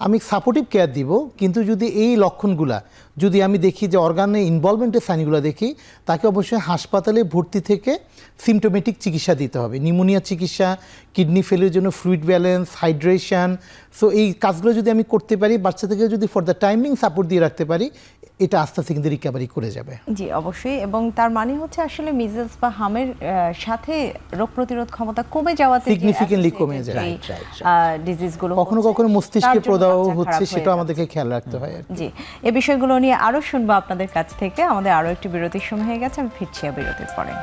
আমি সাপোর্টিভ কেয়ার দিব, কিন্তু যদি এই লক্ষণগুলা যদি আমি দেখি যে অর্গানে ইনভলভমেন্টের সাইনগুলো দেখি, তাকে অবশ্যই হাসপাতালে ভর্তি থেকে সিমটোমেটিক চিকিৎসা দিতে হবে, নিউমোনিয়া চিকিৎসা, কিডনি ফেলের জন্য ফ্লুইড ব্যালেন্স, হাইড্রেশন। সো এই কাজগুলো যদি আমি করতে পারি, বাচ্চা থেকে যদি ফর দ্য টাইমিং সাপোর্ট দিয়ে রাখতে পারি, এটা আস্তে আস্তে কিন্তু রিকভারি করে যাবে। জি অবশ্যই, এবং তার মানে হচ্ছে আসলে মিজেলস বা হামের সাথে রোগ প্রতিরোধ ক্ষমতা কমে যাওয়াতে সিগনিফিকেন্টলি কমে যায় ডিজিজগুলো কখনো কখনো মস্তিষ্কে প্রদাহ হচ্ছে, সেটা আমাদেরকে খেয়াল রাখতে হয়। জি, এই বিষয়গুলো নিয়ে আরো শুনবো আপনাদের কাছ থেকে। আমাদের আরো একটি বিরতির সময় হয়ে গেছে, আমি ফিরছি বিরতির পরে।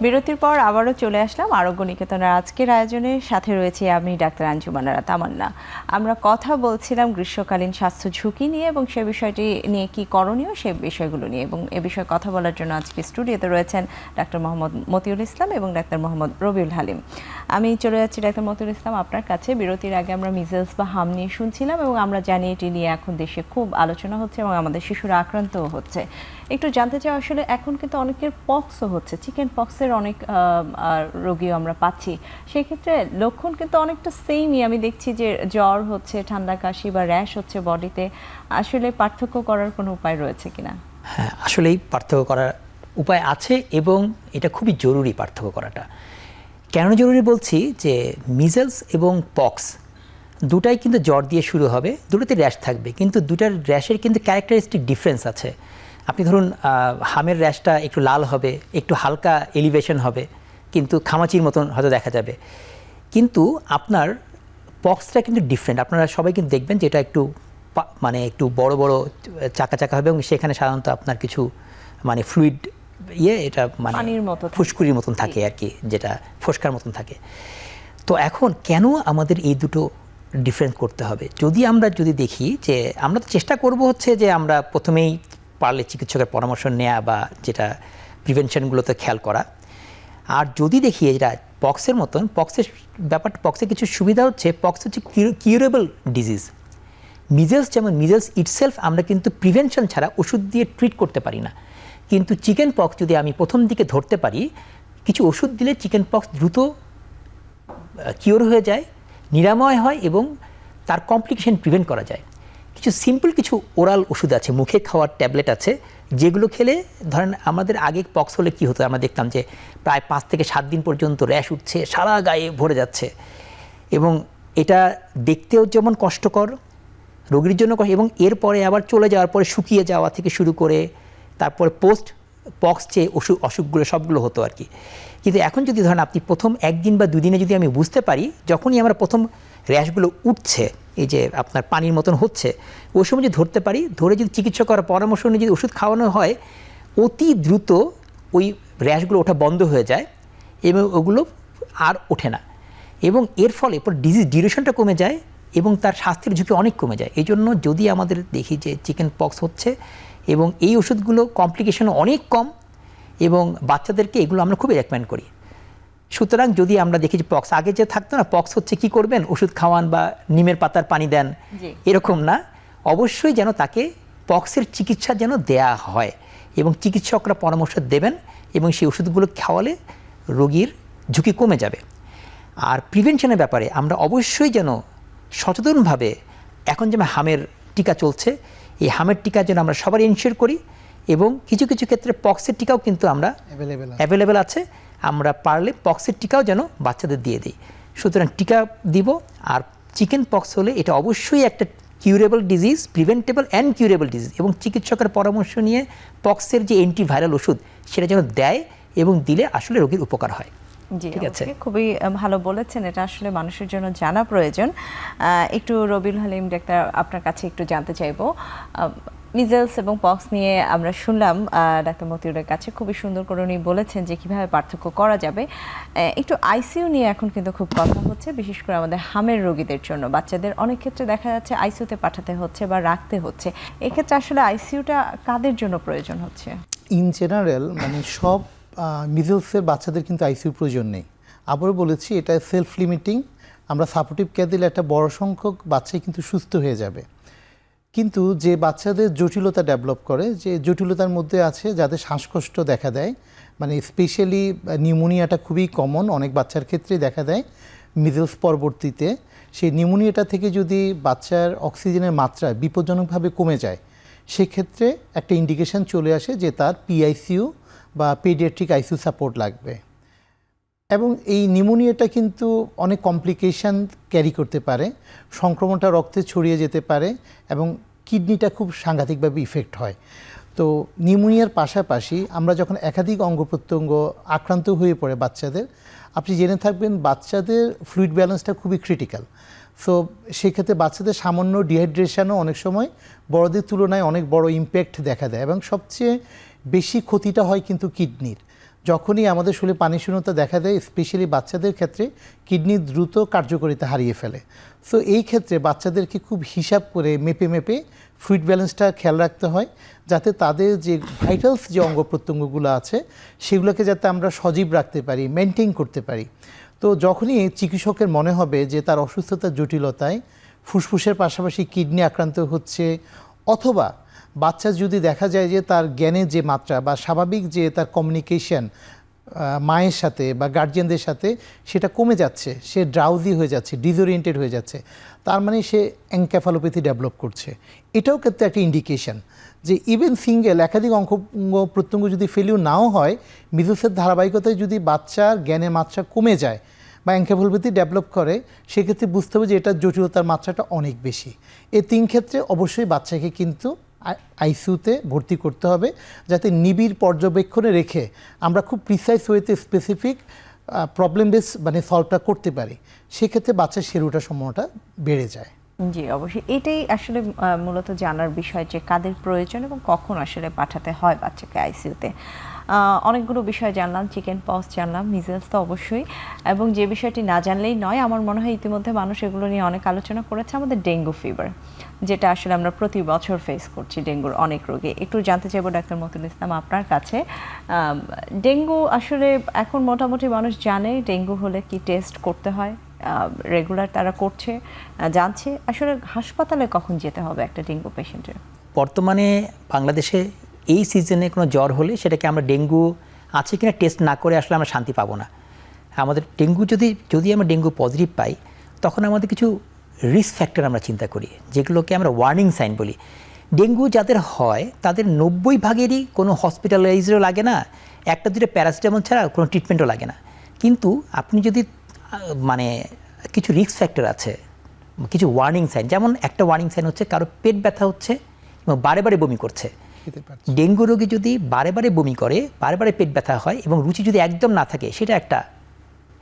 বিরতির পর আবারও চলে আসলাম আরোগ্য নিকেতনের আজকের আয়োজনের সাথে রয়েছে আমি ডাক্তার আঞ্জুমান আরা তামান্না। আমরা কথা বলছিলাম গ্রীষ্মকালীন স্বাস্থ্য ঝুঁকি নিয়ে এবং সে বিষয়টি নিয়ে কি করণীয় সে বিষয়গুলো নিয়ে, এবং এ বিষয়ে কথা বলার জন্য আজকে স্টুডিওতে রয়েছেন ডাক্তার মোহাম্মদ মতিউল ইসলাম এবং ডাক্তার মোহাম্মদ রবিউল হালিম। আমি চলে যাচ্ছি ডাক্তার মতিউল ইসলাম আপনার কাছে। বিরতির আগে আমরা মিজেলস বা হাম নিয়ে শুনছিলাম এবং আমরা জানি এটি নিয়ে এখন দেশে খুব আলোচনা হচ্ছে এবং আমাদের শিশুরা আক্রান্তও হচ্ছে। একটু জানতে চাই, আসলে এখন কিন্তু অনেকের পক্সও হচ্ছে, চিকেন পক্সের অনেক রোগীও আমরা পাচ্ছি, সেক্ষেত্রে লক্ষণ কিন্তু অনেকটা সেমই। আমি দেখছি যে জ্বর হচ্ছে, ঠান্ডা কাশি বা র্যাশ হচ্ছে বডিতে, আসলে পার্থক্য করার কোনো উপায় রয়েছে কিনা? হ্যাঁ, আসলেই পার্থক্য করার উপায় আছে এবং এটা খুবই জরুরি পার্থক্য করাটা। কেন জরুরি বলছি, যে মিজেলস এবং পক্স দুটাই কিন্তু জ্বর দিয়ে শুরু হবে, দুটোতে র্যাশ থাকবে, কিন্তু দুটার র্যাশের কিন্তু ক্যারেক্টারিস্টিক ডিফারেন্স আছে। আপনি ধরুন হামের র্যাশটা একটু লাল হবে, একটু হালকা এলিভেশন হবে, কিন্তু খামাচির মতন হয়তো দেখা যাবে, কিন্তু আপনার পক্সটা কিন্তু ডিফারেন্ট। আপনারা সবাই কিন্তু দেখবেন যে এটা একটু মানে একটু বড় বড় চাকা চাকা হবে এবং সেখানে সাধারণত আপনার কিছু মানে ফ্লুইড এটা মানে ফুসকুড়ির মতন থাকে আর কি, যেটা ফোসকার মতন থাকে। তো এখন কেন আমাদের এই দুটো ডিফারেন্স করতে হবে? আমরা যদি দেখি যে আমরা তো চেষ্টা করব হচ্ছে যে আমরা প্রথমেই পারলে চিকিৎসকের পরামর্শ নেওয়া বা যেটা প্রিভেনশনগুলোতে খেয়াল করা। আর যদি দেখি এটা পক্সের মতন, পক্সের ব্যাপারটা, পক্সের কিছু সুবিধা হচ্ছে, পক্স হচ্ছে কিউরেবল ডিজিজ। মিজেলস যেমন মিজেলস ইটসেলফ আমরা কিন্তু প্রিভেনশন ছাড়া ওষুধ দিয়ে ট্রিট করতে পারি না, কিন্তু চিকেন পক্স যদি আমি প্রথম দিকে ধরতে পারি, কিছু ওষুধ দিলে চিকেন পক্স দ্রুত কিওর হয়ে যায়, নিরাময় হয় এবং তার কমপ্লিকেশন প্রিভেন্ট করা যায়। কিছু সিম্পল কিছু ওরাল ওষুধ আছে, মুখে খাওয়ার ট্যাবলেট আছে, যেগুলো খেলে ধরেন আমাদের আগে পক্স হলে কী হতো, আমরা দেখতাম যে প্রায় 5 থেকে 7 দিন পর্যন্ত র্যাশ উঠছে, সারা গায়ে ভরে যাচ্ছে, এবং এটা দেখতেও যেমন কষ্টকর, রোগীর জন্য কষ্ট, এবং এরপরে আবার চলে যাওয়ার পরে শুকিয়ে যাওয়া থেকে শুরু করে তারপরে পোস্ট পক্স যে অসুখগুলো সবগুলো হতো আর কি। কিন্তু এখন যদি ধরেন আপনি প্রথম 1 দিন বা 2 দিনে যদি আমি বুঝতে পারি, যখনই আমরা প্রথম র্যাশগুলো উঠছে, এই যে আপনার পানির মতন হচ্ছে, ওই সময় যদি ধরতে পারি, ধরে যদি চিকিৎসকের পরামর্শ নিয়ে যদি ওষুধ খাওয়ানো হয়, অতি দ্রুত ওই র্যাশগুলো ওঠা বন্ধ হয়ে যায় এবং ওগুলো আর ওঠে না, এবং এর ফলে এরপর ডিজিজ ডিউরেশনটা কমে যায় এবং তার স্বাস্থ্যের ঝুঁকি অনেক কমে যায়। এই জন্য যদি আমাদের দেখি যে চিকেন পক্স হচ্ছে এবং এই ওষুধগুলো কমপ্লিকেশন অনেক কম, এবং বাচ্চাদেরকে এগুলো আমরা খুবই রেকমেন্ড করি। সুতরাং যদি আমরা দেখি যে পক্স আগে যে থাকতো না, পক্স হচ্ছে কি করবেন, ওষুধ খাওয়ান বা নিমের পাতার পানি দেন, এরকম না, অবশ্যই যেন তাকে পক্সের চিকিৎসা যেন দেয়া হয় এবং চিকিৎসকরা পরামর্শ দেবেন এবং সেই ওষুধগুলো খাওয়ালে রোগীর ঝুঁকি কমে যাবে। আর প্রিভেনশনের ব্যাপারে আমরা অবশ্যই যেন সচেতনভাবে, এখন যেমন হামের টিকা চলছে, এই হামের টিকা যেন আমরা সবার ইনশিওর করি, এবং কিছু কিছু ক্ষেত্রে পক্সের টিকাও কিন্তু আমরা অ্যাভেলেবেল আছে, আমরা পারলে পক্সের টিকাও যেন বাচ্চাদের দিয়ে দিই। সুতরাং টিকা দিব। আর চিকেন পক্স হলে এটা অবশ্যই একটা curable disease, preventable and curable disease, এবং চিকিৎসকের পরামর্শ নিয়ে পক্সের যে অ্যান্টিভাইরাল ওষুধ সেটা যেন দেয় এবং দিলে আসলে রোগীর উপকার হয়। জি, ঠিক আছে, খুবই ভালো বলেছেন, এটা আসলে মানুষের জন্য জানা প্রয়োজন। একটু রবিউল হালিম ডাক্তার, আপনার কাছে একটু জানতে চাইবো, মিজেলস এবং পক্স নিয়ে আমরা শুনলাম ডাক্তার মতিউরের কাছে, খুবই সুন্দর করে উনি বলেছেন যে কিভাবে পার্থক্য করা যাবে। একটু আইসিইউ নিয়ে এখন কিন্তু খুব কথা হচ্ছে, বিশেষ করে আমাদের হামের রোগীদের জন্য। বাচ্চাদের অনেক ক্ষেত্রে দেখা যাচ্ছে আইসিইউতে পাঠাতে হচ্ছে বা রাখতে হচ্ছে, এক্ষেত্রে আসলে আইসিইউটা কাদের জন্য প্রয়োজন হচ্ছে? ইন জেনারেল মানে সব মিজেলসের বাচ্চাদের কিন্তু আইসিইউ প্রয়োজন নেই। আবারও বলেছি, এটা সেলফ লিমিটিং, আমরা সাপোর্টিভ কেয়ার দিলে একটা বড় সংখ্যক বাচ্চাই কিন্তু সুস্থ হয়ে যাবে। কিন্তু যে বাচ্চাদের জটিলতা ডেভেলপ করে, যে জটিলতার মধ্যে আছে যাদের শ্বাসকষ্ট দেখা দেয়, মানে স্পেশালি নিউমোনিয়াটা খুবই কমন, অনেক বাচ্চার ক্ষেত্রেই দেখা দেয় মিজেলস পরবর্তীতে। সেই নিউমোনিয়াটা থেকে যদি বাচ্চার অক্সিজেনের মাত্রা বিপজ্জনকভাবে কমে যায়, সেক্ষেত্রে একটা ইন্ডিকেশন চলে আসে যে তার পিআইসিইউ বা পেডিয়াট্রিক আইসিইউ সাপোর্ট লাগবে। এবং এই নিউমোনিয়াটা কিন্তু অনেক কমপ্লিকেশান ক্যারি করতে পারে, সংক্রমণটা রক্তে ছড়িয়ে যেতে পারে এবং কিডনিটা খুব সাংঘাতিকভাবে ইফেক্ট হয়। তো নিউমোনিয়ার পাশাপাশি আমরা যখন একাধিক অঙ্গ প্রত্যঙ্গ আক্রান্ত হয়ে পড়ে বাচ্চাদের, আপনি জেনে থাকবেন বাচ্চাদের ফ্লুইড ব্যালেন্সটা খুবই ক্রিটিক্যাল। সো সেক্ষেত্রে বাচ্চাদের সামান্য ডিহাইড্রেশনও অনেক সময় বড়দের তুলনায় অনেক বড় ইম্প্যাক্ট দেখা দেয়, এবং সবচেয়ে বেশি ক্ষতিটা হয় কিন্তু কিডনির। যখনই আমাদের শরীরে পানি শূন্যতা দেখা দেয়, স্পেশালি বাচ্চাদের ক্ষেত্রে কিডনি দ্রুত কার্যকারিতা হারিয়ে ফেলে। সো এই ক্ষেত্রে বাচ্চাদেরকে খুব হিসাব করে মেপে মেপে ফ্লুইড ব্যালেন্সটা খেয়াল রাখতে হয়, যাতে তাদের যে ভাইটালস যে অঙ্গ প্রত্যঙ্গগুলো আছে সেগুলোকে যাতে আমরা সজীব রাখতে পারি, মেনটেন করতে পারি। তো যখনই চিকিৎসকের মনে হবে যে তার অসুস্থতার জটিলতায় ফুসফুসের পাশাপাশি কিডনি আক্রান্ত হচ্ছে, অথবা বাচ্চা যদি দেখা যায় যে তার জ্ঞানের যে মাত্রা বা স্বাভাবিক যে তার কমিউনিকেশন মায়ের সাথে বা গার্জিয়ানদের সাথে সেটা কমে যাচ্ছে, সে ড্রাউজি হয়ে যাচ্ছে, ডিসওরিয়েন্টেড হয়ে যাচ্ছে, তার মানে সে এনকেফালোপ্যাথি ডেভেলপ করছে। এটাও ক্ষেত্রে একটা ইন্ডিকেশন যে ইভেন সিঙ্গেল একাধিক অঙ্গ প্রত্যঙ্গ যদি ফেলিউ নাও হয়, মিজেলসের ধারাবাহিকতায় যদি বাচ্চার জ্ঞানের মাত্রা কমে যায় বা এনকেফালোপ্যাথি ডেভেলপ করে, সেক্ষেত্রে বুঝতে হবে যে এটার জটিলতার মাত্রাটা অনেক বেশি। এই 3 ক্ষেত্রে অবশ্যই বাচ্চাকে কিন্তু আইসিইউতে ভর্তি করতে হবে, যাতে নিবিড় পর্যবেক্ষণে রেখে আমরা খুব প্রিসাইজ ওয়েতে স্পেসিফিক প্রবলেম বেস মানে সলভটা করতে পারি। সেক্ষেত্রে বাচ্চার সেরে ওঠার সম্ভাবনাটা বেড়ে যায়। জি, অবশ্যই এটাই আসলে মূলত জানার বিষয় যে কাদের প্রয়োজন এবং কখন আসলে পাঠাতে হয় বাচ্চাকে আইসিইউতে। অনেকগুলো বিষয় জানলাম, চিকেন পক্স জানলাম, মিজেলস তো অবশ্যই, এবং যে বিষয়টি না জানলেই নয়, আমার মনে হয় ইতিমধ্যে মানুষ এগুলো নিয়ে অনেক আলোচনা করেছে, আমাদের ডেঙ্গু ফিভার, যেটা আসলে আমরা প্রতি বছর ফেস করছি, ডেঙ্গুর অনেক রোগী। একটু জানতে চাইবো ডাক্তার মতিউল ইসলাম আপনার কাছে, ডেঙ্গু আসলে এখন মোটামুটি মানুষ জানে ডেঙ্গু হলে কি টেস্ট করতে হয়, রেগুলার তারা করছে, জানছে। আসলে হাসপাতালে কখন যেতে হবে একটা ডেঙ্গু পেশেন্টের? বর্তমানে বাংলাদেশে এই সিজনে কোনো জ্বর হলে সেটাকে আমরা ডেঙ্গু আছে কিনা টেস্ট না করে আসলে আমরা শান্তি পাবো না। আমাদের ডেঙ্গু যদি আমরা ডেঙ্গু পজিটিভ পাই, তখন আমাদের কিছু রিস্ক ফ্যাক্টর আমরা চিন্তা করি, যেগুলোকে আমরা ওয়ার্নিং সাইন বলি। ডেঙ্গু যাদের হয় তাদের 90% কোনো হসপিটালাইজও লাগে না, একটা দুটো প্যারাসিটামল ছাড়া কোনো ট্রিটমেন্টও লাগে না। কিন্তু আপনি যদি মানে কিছু রিস্ক ফ্যাক্টর আছে, কিছু ওয়ার্নিং সাইন, যেমন একটা ওয়ার্নিং সাইন হচ্ছে কারো পেট ব্যথা হচ্ছে এবং বারে বারে বমি করছে। ডেঙ্গু রোগী যদি বারে বারে বমি করে, বারে বারে পেট ব্যথা হয় এবং রুচি যদি একদম না থাকে, সেটা একটা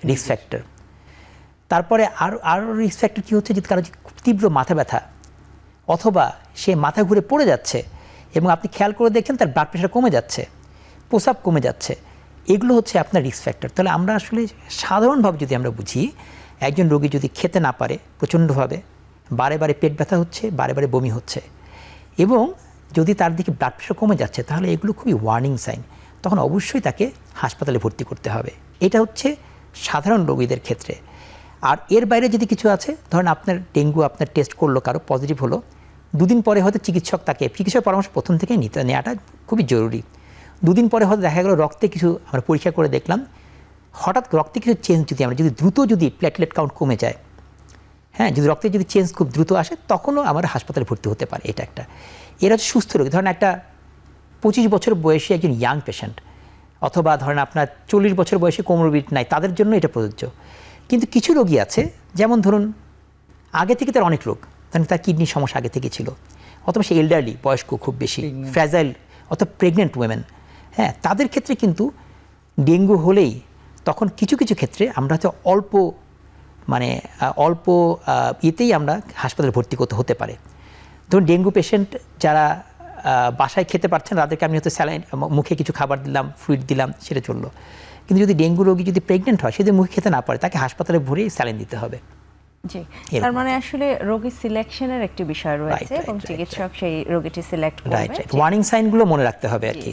রিস্ক ফ্যাক্টর। তারপরে আরও রিস্ক ফ্যাক্টর কী হচ্ছে, যদি কারো খুব তীব্র মাথা ব্যথা অথবা সে মাথা ঘুরে পড়ে যাচ্ছে এবং আপনি খেয়াল করে দেখছেন তার ব্লাড প্রেশার কমে যাচ্ছে, প্রস্রাব কমে যাচ্ছে, এগুলো হচ্ছে আপনার রিস্ক ফ্যাক্টর। তাহলে আমরা আসলে সাধারণভাবে যদি আমরা বুঝি, একজন রোগী যদি খেতে না পারে প্রচণ্ডভাবে, বারে বারে পেট ব্যথা হচ্ছে, বারে বারে বমি হচ্ছে এবং যদি তার দিকে ব্লাড প্রেশার কমে যাচ্ছে, তাহলে এগুলো খুবই ওয়ার্নিং সাইন। তখন অবশ্যই তাকে হাসপাতালে ভর্তি করতে হবে। এটা হচ্ছে সাধারণ রোগীদের ক্ষেত্রে। আর এর বাইরে যদি কিছু আছে, ধরেন আপনার ডেঙ্গু আপনার টেস্ট করলো, কারো পজিটিভ হলো, দুদিন পরে হয়তো চিকিৎসক পরামর্শ প্রথম থেকেই নেওয়াটা খুবই জরুরি। দুদিন পরে হয়তো দেখা গেল রক্তে কিছু আমরা পরীক্ষা করে দেখলাম, হঠাৎ রক্তে কিছু চেঞ্জ যদি দ্রুত প্লেটলেট কাউন্ট কমে যায়, হ্যাঁ, যদি রক্তে চেঞ্জ খুব দ্রুত আসে, তখনও আমরা হাসপাতালে ভর্তি হতে পারে। এটা একটা। এরা হচ্ছে সুস্থ রোগী। ধরেন একটা 25 বছর বয়সী একজন ইয়াং পেশেন্ট, অথবা ধরেন আপনার 40 বছর বয়সে কোমরবিড নাই, তাদের জন্য এটা প্রযোজ্য। কিন্তু কিছু রোগী আছে, যেমন ধরুন আগে থেকে তার অনেক রোগ, ধরেন তার কিডনির সমস্যা আগে থেকে ছিল, অথবা সে এল্ডারলি, বয়স্ক খুব বেশি, ফ্র্যাজাইল, অথবা প্রেগনেন্ট উইমেন, হ্যাঁ, তাদের ক্ষেত্রে কিন্তু ডেঙ্গু হলেই তখন কিছু কিছু ক্ষেত্রে আমরা হয়তো অল্প ইয়েতেই আমরা হাসপাতালে ভর্তি করতে হতে পারে। ধরুন ডেঙ্গু পেশেন্ট যারা বাসায় খেতে পারছেন, তাদেরকে আমি হয়তো স্যালাইন, মুখে কিছু খাবার দিলাম, ফ্লুইড দিলাম, সেটা চললো। কিন্তু যদি ডেঙ্গু রোগী যদি প্রেগনেন্ট হয়, সে যদি মুখে খেতে না পারে, তাকে হাসপাতালে ভরে স্যালাইন দিতে হবে। জি, তার মানে আসলে রোগী সিলেকশনের একটি বিষয় রয়েছে এবং চিকিৎসক সেই রোগীটি সিলেক্ট করবে। ওয়ার্নিং সাইনগুলো মনে রাখতে হবে আর কি।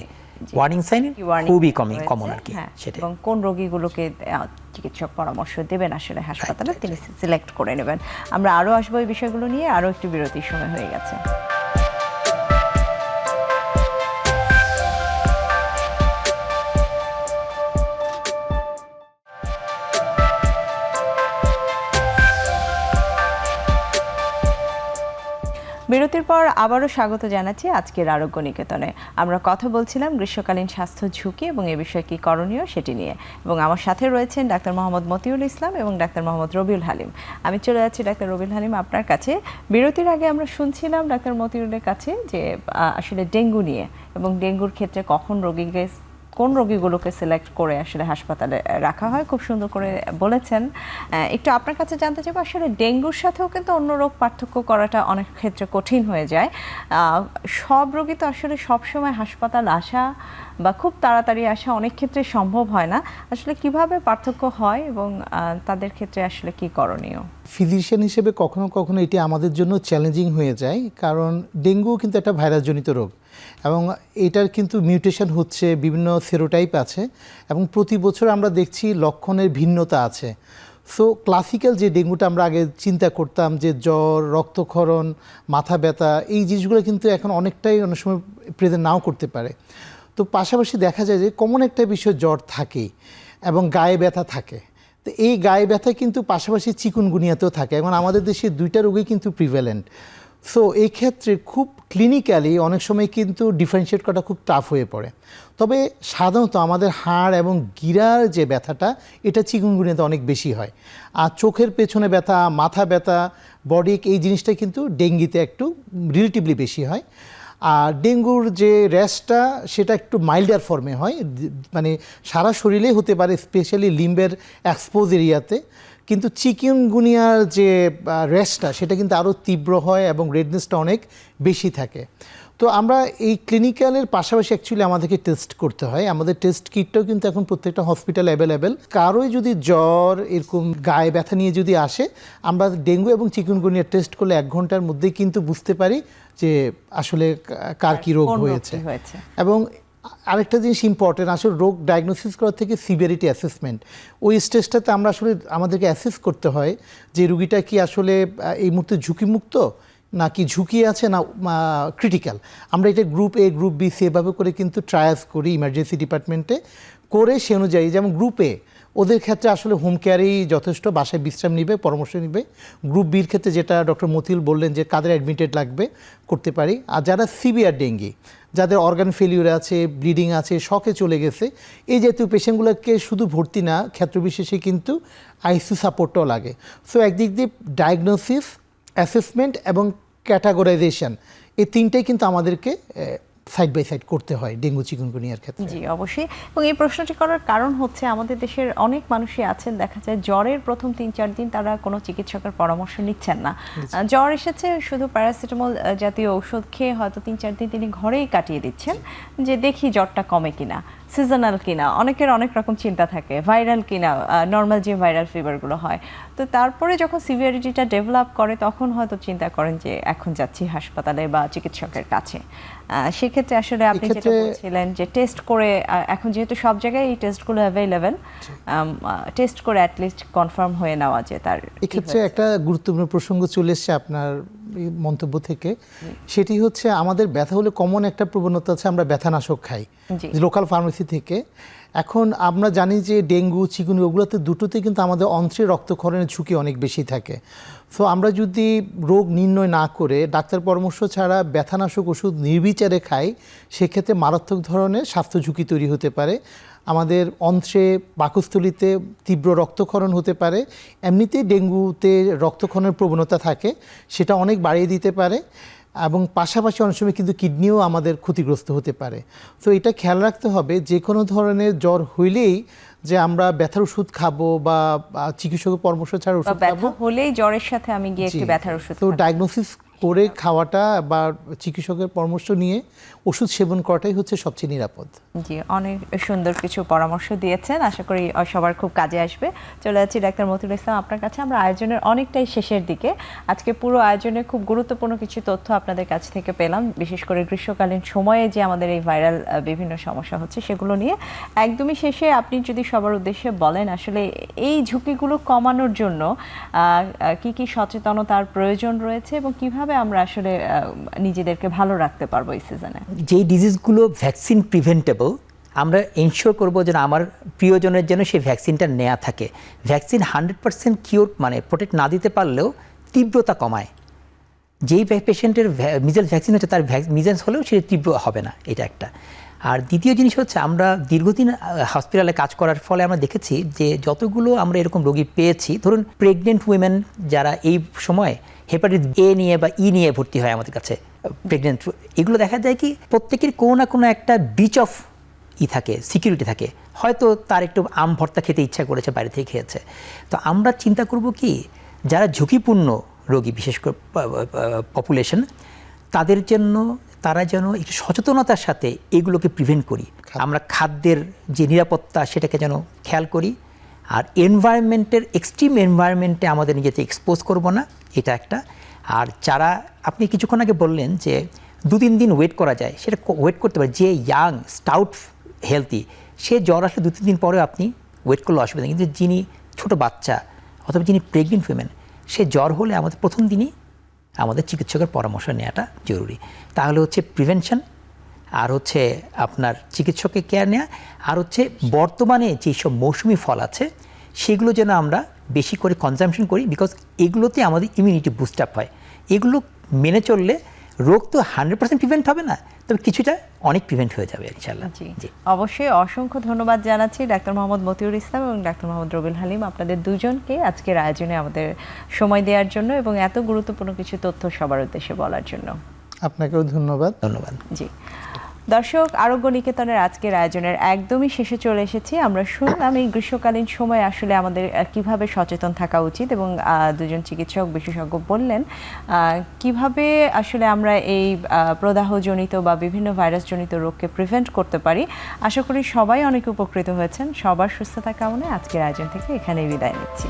ওয়ার্নিং সাইন খুবই কমন আর কি, সেটা। এবং কোন রোগীগুলোকে চিকিৎসক পরামর্শ দেবেন আসলে হাসপাতালে, তিনি সিলেক্ট করে নেবেন। আমরা আরও আসবো এই বিষয়গুলো নিয়ে। আরও একটি বিরতির সময় হয়ে গেছে। বিরতির পর আবারও স্বাগত জানাচ্ছি আজকের আরোগ্য নিকেতনে। আমরা কথা বলছিলাম গ্রীষ্মকালীন স্বাস্থ্য ঝুঁকি এবং এ বিষয়ে কী করণীয় সেটি নিয়ে, এবং আমার সাথে রয়েছেন ডাক্তার মোহাম্মদ মতিউল ইসলাম এবং ডাক্তার মোহাম্মদ রবিউল হালিম। আমি চলে যাচ্ছি ডাক্তার রবিউল হালিম আপনার কাছে। বিরতির আগে আমরা শুনছিলাম ডাক্তার মতিউলের কাছে যে আসলে ডেঙ্গু নিয়ে, এবং ডেঙ্গুর ক্ষেত্রে কোন রোগীগুলোকে সিলেক্ট করে আসলে হাসপাতালে রাখা হয়, খুব সুন্দর করে বলেছেন। একটু আপনার কাছে জানতে চাইবো, আসলে ডেঙ্গুর সাথেও কিন্তু অন্য রোগ পার্থক্য করাটা অনেক ক্ষেত্রে কঠিন হয়ে যায়। সব রোগী তো আসলে সবসময় হাসপাতাল আসা বা খুব তাড়াতাড়ি আসা অনেক ক্ষেত্রে সম্ভব হয় না। আসলে কিভাবে পার্থক্য হয় এবং তাদের ক্ষেত্রে আসলে কি করণীয়? ফিজিশিয়ান হিসেবে কখনো কখনো এটি আমাদের জন্য চ্যালেঞ্জিং হয়ে যায়, কারণ ডেঙ্গু কিন্তু একটা ভাইরাসজনিত রোগ এবং এটার কিন্তু মিউটেশন হচ্ছে, বিভিন্ন সেরোটাইপ আছে এবং প্রতি বছর আমরা দেখছি লক্ষণের ভিন্নতা আছে। সো ক্লাসিক্যাল যে ডেঙ্গুটা আমরা আগে চিন্তা করতাম, যে জ্বর, রক্তক্ষরণ, মাথা ব্যথা, এই জিনিসগুলো কিন্তু এখন অনেকটাই অনেক সময় প্রেজেন্ট নাও করতে পারে। তো পাশাপাশি দেখা যায় যে কমন একটা বিষয় জ্বর থাকে এবং গায়ে ব্যথা থাকে। তো এই গায়ে ব্যথা কিন্তু পাশাপাশি চিকুনগুনিয়াতেও থাকে। এখন আমাদের দেশে দুইটা রোগই কিন্তু প্রিভ্যালেন্ট। সো এই ক্ষেত্রে খুব ক্লিনিক্যালি অনেক সময় কিন্তু ডিফারেন্সিয়েট করা খুব টাফ হয়ে পড়ে। তবে সাধারণত আমাদের হাড় এবং গিরার যে ব্যথাটা, এটা চিকুনগুনিয়াতে অনেক বেশি হয়। আর চোখের পেছনে ব্যথা, মাথা ব্যথা, বডি, এই জিনিসটা কিন্তু ডেঙ্গিতে একটু রিলেটিভলি বেশি হয়। আর ডেঙ্গুর যে র্যাশটা, সেটা একটু মাইল্ডার ফর্মে হয়, মানে সারা শরীরেই হতে পারে, স্পেশালি লিম্বের এক্সপোজ এরিয়াতে। কিন্তু চিকুনগুনিয়ার যে র্যাশটা, সেটা কিন্তু আরও তীব্র হয় এবং রেডনেসটা অনেক বেশি থাকে। তো আমরা এই ক্লিনিক্যালের পাশাপাশি অ্যাকচুয়ালি আমাদেরকে টেস্ট করতে হয়। আমাদের টেস্ট কিটটাও কিন্তু এখন প্রত্যেকটা হসপিটাল অ্যাভেলেবেল। কারোই যদি জ্বর, এরকম গায়ে ব্যথা নিয়ে যদি আসে, আমরা ডেঙ্গু এবং চিকুনগুনিয়া টেস্ট করলে 1 ঘন্টার মধ্যেই কিন্তু বুঝতে পারি যে আসলে কার কী রোগ হয়েছে। এবং আরেকটা জিনিস ইম্পর্টেন্ট, আসলে রোগ ডায়াগনোসিস করার থেকে সিভিয়ারিটি অ্যাসেসমেন্ট, ওই স্টেজটাতে আমরা আসলে আমাদেরকে অ্যাসেস করতে হয় যে রুগীটা কি আসলে এই মুহূর্তে ঝুঁকিমুক্ত নাকি ঝুঁকি আছে না ক্রিটিক্যাল। আমরা এটা গ্রুপ এ গ্রুপ বি সেভাবে করে কিন্তু ট্রায়ালস করি ইমার্জেন্সি ডিপার্টমেন্টে, করে সে অনুযায়ী যেমন গ্রুপ এ ওদের ক্ষেত্রে আসলে হোম কেয়ারেই যথেষ্ট, বাসায় বিশ্রাম নিবে, পরামর্শ নিবে। গ্রুপ বির ক্ষেত্রে যেটা ডক্টর মতিউল বললেন যে কাদের অ্যাডমিটেড লাগবে করতে পারি। আর যারা সিভিয়ার ডেঙ্গি, যাদের অর্গান ফেলিউর আছে, ব্লিডিং আছে, শকে চলে গেছে, এই জাতীয় পেশেন্টগুলোকে শুধু ভর্তি না, ক্ষেত্রবিশেষে কিন্তু আইসিইউ সাপোর্টটাও লাগে। সো একদিক দিয়ে ডায়াগনোসিস, অ্যাসেসমেন্ট এবং ক্যাটাগরাইজেশন, এই তিনটাই কিন্তু আমাদেরকে সাইড বাই সাইড করতে হয় ডেঙ্গু চিকুনগুনিয়ার ক্ষেত্রে। জি অবশ্যই, এবং এই প্রশ্নটি করার কারণ হচ্ছে আমাদের দেশের অনেক মানুষই আছেন, দেখা যায় জ্বরের প্রথম ৩-৪ দিন তারা কোনো চিকিৎসকের পরামর্শ নিচ্ছেন না। জ্বর এসেছে, শুধু প্যারাসিটামল জাতীয় ঔষধ খেয়ে হয়তো ৩-৪ দিন তিনি ঘরেই কাটিয়ে দিচ্ছেন, যে দেখি জ্বরটা কমে কিনা, সিজনাল কিনা, অনেকের অনেক রকম চিন্তা থাকে, ভাইরাল কিনা, নর্মাল যে ভাইরাল ফিভারগুলো হয়। তো তারপরে যখন সিভিয়ারিটিটা ডেভেলপ করে তখন হয়তো চিন্তা করেন যে এখন যাচ্ছি হাসপাতালে বা চিকিৎসকের কাছে। সেক্ষেত্রে আসলে আপনি যেটা বলছিলেন যে টেস্ট করে, এখন যেহেতু সব জায়গায় এই টেস্টগুলো অ্যাভেলেবেল, টেস্ট করে অ্যাটলিস্ট কনফার্ম হয়ে নেওয়া যে তার। এক্ষেত্রে একটা গুরুত্বপূর্ণ প্রসঙ্গ চলে এসছে আপনার মন্তব্য থেকে, সেটি হচ্ছে আমাদের ব্যথা হলে কমন একটা প্রবণতা আছে, আমরা ব্যথানাশক খাই লোকাল ফার্মেসি থেকে। এখন আমরা জানি যে ডেঙ্গু চিকুন ওগুলোতে দুটোতে কিন্তু আমাদের অন্ত্রে রক্তক্ষরণের ঝুঁকি অনেক বেশি থাকে। সো আমরা যদি রোগ নির্ণয় না করে ডাক্তার পরামর্শ ছাড়া ব্যথানাশক ওষুধ নির্বিচারে খাই, সেক্ষেত্রে মারাত্মক ধরনের স্বাস্থ্য ঝুঁকি তৈরি হতে পারে। আমাদের অন্ত্রে, পাকস্থলীতে তীব্র রক্তক্ষরণ হতে পারে। এমনিতেই ডেঙ্গুতে রক্তক্ষরণের প্রবণতা থাকে, সেটা অনেক বাড়িয়ে দিতে পারে, এবং পাশাপাশি অনেক সময় কিন্তু কিডনিও আমাদের ক্ষতিগ্রস্ত হতে পারে। তো এটা খেয়াল রাখতে হবে, যে কোনো ধরনের জ্বর হইলেই যে আমরা ব্যথার ওষুধ খাবো বা চিকিৎসকের পরামর্শ ছাড়া ওষুধ খাবো, হলেই জ্বরের সাথে আমি গিয়ে একটি ব্যথার ওষুধ, তো ডায়াগনোসিস করে খাওয়াটা বা চিকিৎসকের পরামর্শ নিয়ে ওষুধ সেবন করাটাই হচ্ছে সবচেয়ে নিরাপদ। জি, অনেক সুন্দর কিছু পরামর্শ দিয়েছেন, আশা করি সবার খুব কাজে আসবে। চলে যাচ্ছি ডাক্তার মতিউল ইসলাম আপনার কাছে। আমরা আয়োজনের অনেকটাই শেষের দিকে, আজকে পুরো আয়োজনে খুব গুরুত্বপূর্ণ কিছু তথ্য আপনাদের কাছ থেকে পেলাম, বিশেষ করে গ্রীষ্মকালীন সময়ে যে আমাদের এই ভাইরাল বিভিন্ন সমস্যা হচ্ছে সেগুলো নিয়ে। একদমই শেষে আপনি যদি সবার উদ্দেশ্যে বলেন আসলে এই ঝুঁকিগুলো কমানোর জন্য কি কি সচেতনতার প্রয়োজন রয়েছে এবং কিভাবে আমরা আসলে নিজেদেরকে ভালো রাখতে পারবো এই সিজনে। যেই ডিজিজগুলো ভ্যাকসিন প্রিভেন্টেবল, আমরা এনশিওর করবো যেন আমার প্রিয়জনের জন্য সেই ভ্যাকসিনটা নেওয়া থাকে। ভ্যাকসিন 100% কিওর মানে প্রোটেক্ট না দিতে পারলেও তীব্রতা কমায়। যেই পেশেন্টের মিজেলস ভ্যাকসিন হচ্ছে তার মিজেলস হলেও সে তীব্র হবে না, এটা একটা। আর দ্বিতীয় জিনিস হচ্ছে, আমরা দীর্ঘদিন হসপিটালে কাজ করার ফলে আমরা দেখেছি যে যতগুলো আমরা এরকম রোগী পেয়েছি, ধরুন প্রেগনেন্ট উইমেন যারা এই সময় হেপাটাইটিস এ নিয়ে বা ই নিয়ে ভর্তি হয় আমাদের কাছে, প্রেগনেন্ট, এগুলো দেখা যায় কি প্রত্যেকের কোনো না কোনো একটা ব্রিচ অফ থাকে, সিকিউরিটি থাকে। হয়তো তার একটু আম ভর্তা খেতে ইচ্ছা করেছে, বাইরে থেকে খেয়েছে। তো আমরা চিন্তা করব কি, যারা ঝুঁকিপূর্ণ রোগী, বিশেষ করে পপুলেশন, তাদের জন্য তারা যেন একটু সচেতনতার সাথে এগুলোকে প্রিভেন্ট করি। আমরা খাদ্যের যে নিরাপত্তা সেটাকে যেন খেয়াল করি, আর এনভায়রনমেন্টের এক্সট্রিম এনভায়রনমেন্টে আমাদের নিজেকে এক্সপোজ করব না, এটা একটা। আর যারা আপনি কিছুক্ষণ আগে বললেন যে 2-3 দিন ওয়েট করা যায়, সেটা ওয়েট করতে পারে। যে ইয়াং স্টাউট হেলদি, সে জ্বর আসলে 2-3 দিন পরেও আপনি ওয়েট করলে অসুবিধা নেই। কিন্তু যিনি ছোট বাচ্চা অথবা যিনি প্রেগনেন্ট উইমেন, সে জ্বর হলে আমাদের প্রথম দিনই আমাদের চিকিৎসকের পরামর্শ নেওয়াটা জরুরি। তাহলে হচ্ছে প্রিভেনশন, আর হচ্ছে আপনার চিকিৎসকের কেয়ার নেওয়া, আর হচ্ছে বর্তমানে যেসব মৌসুমি ফল আছে সেগুলো যেন আমরা বেশি করে কনজামশন করি, বিকজ এগুলোতে আমাদের ইমিউনিটি বুস্ট আপ হয়। এগুলো মেনে চললে রোগ তো 100% প্রিভেন্ট হবে না, তবে কিছুটা অনেক প্রিভেন্ট হয়ে যাবে ইনশাআল্লাহ। জি অবশ্যই, অসংখ্য ধন্যবাদ জানাচ্ছি ডাক্তার মোহাম্মদ মতিউর ইসলাম এবং ডাক্তার মোহাম্মদ রবিউল হালিম, আপনাদের দুজনকে আজকের আয়োজনে আমাদের সময় দেওয়ার জন্য এবং এত গুরুত্বপূর্ণ কিছু তথ্য সবার উদ্দেশ্যে বলার জন্য। আপনাকেও ধন্যবাদ। জি দর্শক, আরোগ্য নিকেতনের আজকের আয়োজনের একদমই শেষে চলে এসেছি। আমরা শুনলাম এই গ্রীষ্মকালীন সময়ে আসলে আমাদের কিভাবে সচেতন থাকা উচিত, এবং দুজন চিকিৎসক বিশেষজ্ঞ বললেন কিভাবে আসলে আমরা এই প্রদাহজনিত বা বিভিন্ন ভাইরাসজনিত রোগকে প্রিভেন্ট করতে পারি। আশা করি সবাই অনেক উপকৃত হয়েছেন। সবার সুস্থতা কামনায় আজকের আয়োজন থেকে এখানেই বিদায় নিচ্ছি।